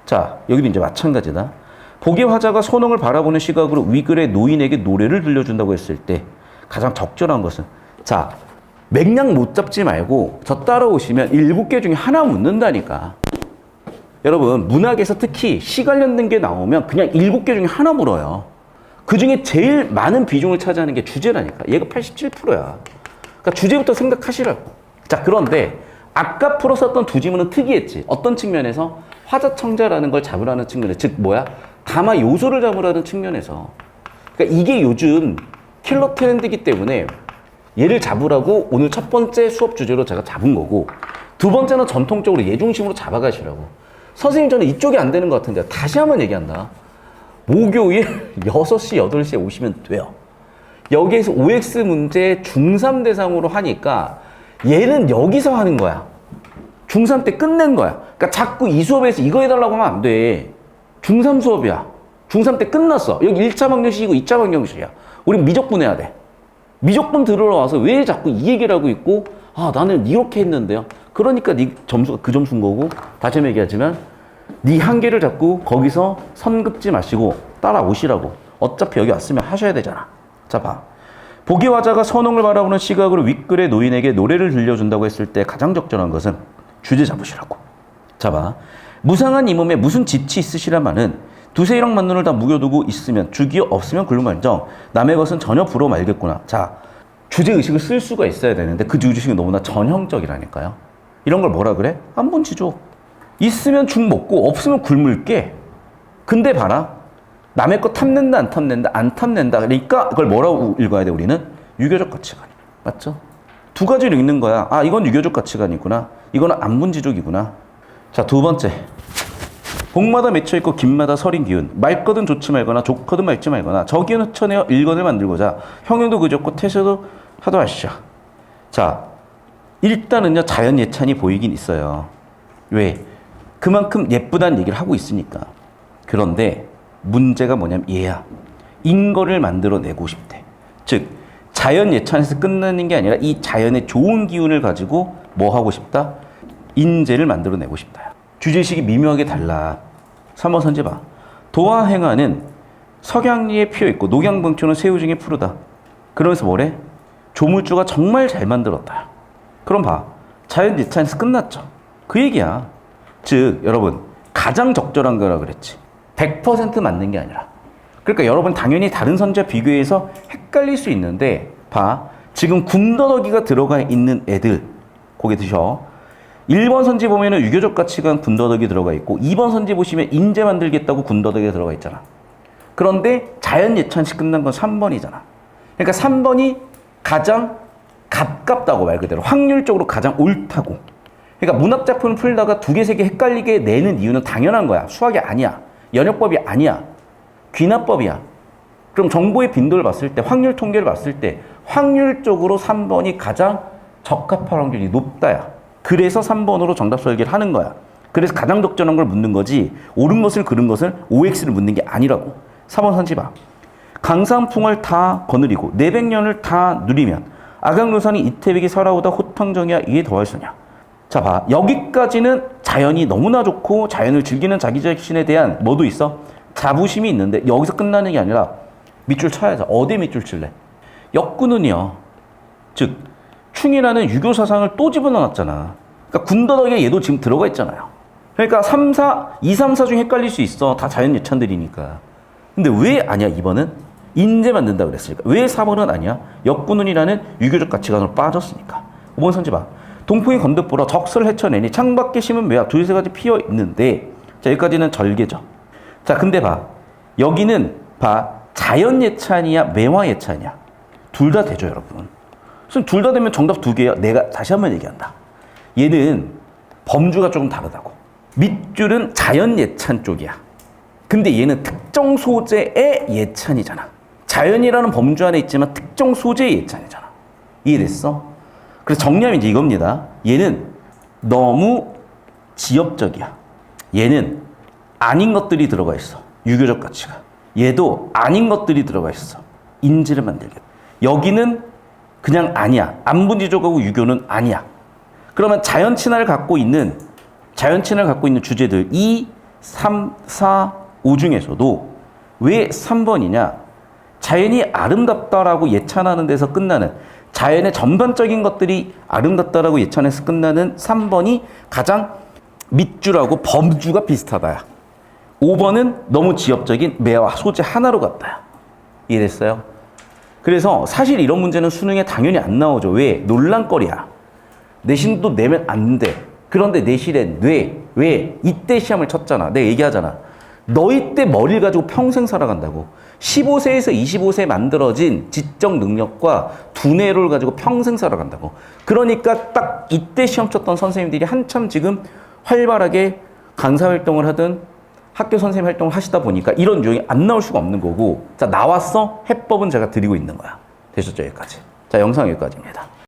자, 여기도 이제 마찬가지다. 보기 화자가 선홍을 바라보는 시각으로 위글의 노인에게 노래를 들려준다고 했을 때 가장 적절한 것은, 자, 맥락 못 잡지 말고 저 따라오시면 7개 중에 하나 묻는다니까. 여러분, 문학에서 특히 시 관련된 게 나오면 그냥 7개 중에 하나 물어요. 그 중에 제일 많은 비중을 차지하는 게 주제라니까. 얘가 87%야. 그러니까 주제부터 생각하시라고. 자, 그런데 아까 풀었었던 두 지문은 특이했지. 어떤 측면에서? 화자청자라는 걸 잡으라는 측면에, 즉 뭐야? 가마 요소를 잡으라는 측면에서. 그러니까 이게 요즘 킬러 트렌드이기 때문에 얘를 잡으라고 오늘 첫 번째 수업 주제로 제가 잡은 거고, 두 번째는 전통적으로 얘 중심으로 잡아가시라고. 선생님, 저는 이쪽이 안 되는 것 같은데 다시 한번 얘기한다. 목요일 6시, 8시에 오시면 돼요. 여기에서 OX 문제 중3 대상으로 하니까 얘는 여기서 하는 거야. 중3 때 끝낸 거야. 그러니까 자꾸 이 수업에서 이거 해달라고 하면 안 돼. 중3 수업이야. 중3 때 끝났어. 여기 1차 방정식이고 2차 방정식이야. 우리 미적분 해야 돼. 미적분 들으러 와서 왜 자꾸 이 얘기를 하고 있고, 아, 나는 이렇게 했는데요. 그러니까 네 점수가 그 점수인 거고, 다시 한번 얘기하지만 네 한계를 잡고 거기서 선 긋지 마시고 따라오시라고. 어차피 여기 왔으면 하셔야 되잖아. 자, 봐. 보기 화자가 선홍을 바라보는 시각으로 윗글의 노인에게 노래를 들려준다고 했을 때 가장 적절한 것은 주제 잡으시라고. 자, 봐. 무상한 이 몸에 무슨 지치 있으시라마는 두세 일억 만눈을 다 묵여두고 있으면 주기어 없으면 굴말정 남의 것은 전혀 부러워 말겠구나. 자, 주제의식을 쓸 수가 있어야 되는데 그 주제의식이 너무나 전형적이라니까요. 이런 걸 뭐라 그래? 한 번 지줘. 있으면 죽 먹고 없으면 굶을게. 근데 봐라. 남의 거 탐낸다 안 탐낸다 안 탐낸다. 그러니까 그걸 뭐라고 읽어야 돼 우리는? 유교적 가치관. 맞죠? 두 가지로 읽는 거야. 아, 이건 유교적 가치관이구나. 이거는 안분지족이구나. 자, 두 번째. 복마다 맺혀있고 김마다 서린 기운. 맑거든 좋지 말거나 좋거든 맑지 말거나 저기은 흩쳐내어 일건을 만들고자 형용도 그졌고 태세도 하도 하시자. 자, 일단은요 자연 예찬이 보이긴 있어요. 왜? 그만큼 예쁘다는 얘기를 하고 있으니까. 그런데 문제가 뭐냐면 얘야. 인거를 만들어내고 싶대. 즉 자연 예찬에서 끝나는 게 아니라 이 자연의 좋은 기운을 가지고 뭐 하고 싶다? 인재를 만들어내고 싶다. 주제식이 미묘하게 달라. 3번 선지 봐. 도화행화는 석양리에 피어있고 녹양봉초는 새우 중에 푸르다. 그러면서 뭐래? 조물주가 정말 잘 만들었다. 그럼 봐. 자연 예찬에서 끝났죠. 그 얘기야. 즉 여러분 가장 적절한 거라 그랬지. 100% 맞는 게 아니라. 그러니까 여러분 당연히 다른 선지와 비교해서 헷갈릴 수 있는데 봐. 지금 군더더기가 들어가 있는 애들 고개 드셔. 1번 선지 보면은 유교적 가치관 군더더기 들어가 있고 2번 선지 보시면 인재 만들겠다고 군더더기가 들어가 있잖아. 그런데 자연 예찬시 끝난 건 3번이잖아. 그러니까 3번이 가장 가깝다고 말 그대로 확률적으로 가장 옳다고. 그러니까 문학 작품을 풀다가 두 개, 세 개 헷갈리게 내는 이유는 당연한 거야. 수학이 아니야. 연역법이 아니야. 귀납법이야. 그럼 정보의 빈도를 봤을 때 확률 통계를 봤을 때 확률적으로 3번이 가장 적합할 확률이 높다야. 그래서 3번으로 정답 설계를 하는 거야. 그래서 가장 적절한 걸 묻는 거지 옳은 것을 그른 것을 OX를 묻는 게 아니라고. 4번 선지 봐. 강산풍을 다 거느리고 400년을 다 누리면 아강루산이 이태백이 살아오다 호탕정이야 이에 더할서냐. 자 봐. 여기까지는 자연이 너무나 좋고 자연을 즐기는 자기 자신에 대한 뭐도 있어? 자부심이 있는데 여기서 끝나는 게 아니라 밑줄 쳐야죠. 어디 밑줄 칠래? 역군은요. 즉 충이라는 유교 사상을 또 집어넣었잖아. 그러니까 군더더기에 얘도 지금 들어가 있잖아요. 그러니까 2, 3, 4 중에 헷갈릴 수 있어. 다 자연 예찬들이니까. 근데 왜 아니야 2번은? 인재 만든다 그랬으니까. 왜 4번은 아니야? 역군운이라는 유교적 가치관으로 빠졌으니까. 5번 선지 봐. 동풍이 건득 불어 적설을 헤쳐내니 창밖에 심은 매화 두세 가지 피어 있는데 자 여기까지는 절개죠. 자 근데 봐. 여기는 봐. 자연 예찬이야 매화 예찬이야. 둘 다 되죠 여러분. 그럼 둘 다 되면 정답 2개야. 내가 다시 한번 얘기한다. 얘는 범주가 조금 다르다고. 밑줄은 자연 예찬 쪽이야. 근데 얘는 특정 소재의 예찬이잖아. 자연이라는 범주 안에 있지만 특정 소재의 예찬이잖아. 이해됐어? 그래서 정리하면 이제 이겁니다. 얘는 너무 지엽적이야. 얘는 아닌 것들이 들어가 있어. 유교적 가치가. 얘도 아닌 것들이 들어가 있어. 인지를 만들겠다. 여기는 그냥 아니야. 안분지족하고 유교는 아니야. 그러면 자연 친화를 갖고 있는 주제들 2, 3, 4, 5 중에서도 왜 3번이냐? 자연이 아름답다라고 예찬하는 데서 끝나는 자연의 전반적인 것들이 아름답다라고 예찬해서 끝나는 3번이 가장 밑줄하고 범주가 비슷하다야. 5번은 너무 지엽적인 매화 소재 하나로 갔다야. 이해됐어요? 그래서 사실 이런 문제는 수능에 당연히 안 나오죠. 왜? 논란거리야. 내신도 내면 안 돼. 그런데 내신에 왜? 이때 시험을 쳤잖아. 내가 얘기하잖아. 너희 때 머리를 가지고 평생 살아간다고. 15세에서 25세에 만들어진 지적 능력과 두뇌를 가지고 평생 살아간다고. 그러니까 딱 이때 시험 쳤던 선생님들이 한참 지금 활발하게 강사 활동을 하든 학교 선생님 활동을 하시다 보니까 이런 유형이 안 나올 수가 없는 거고. 자, 나왔어? 해법은 제가 드리고 있는 거야. 되셨죠? 여기까지. 자, 영상 여기까지입니다.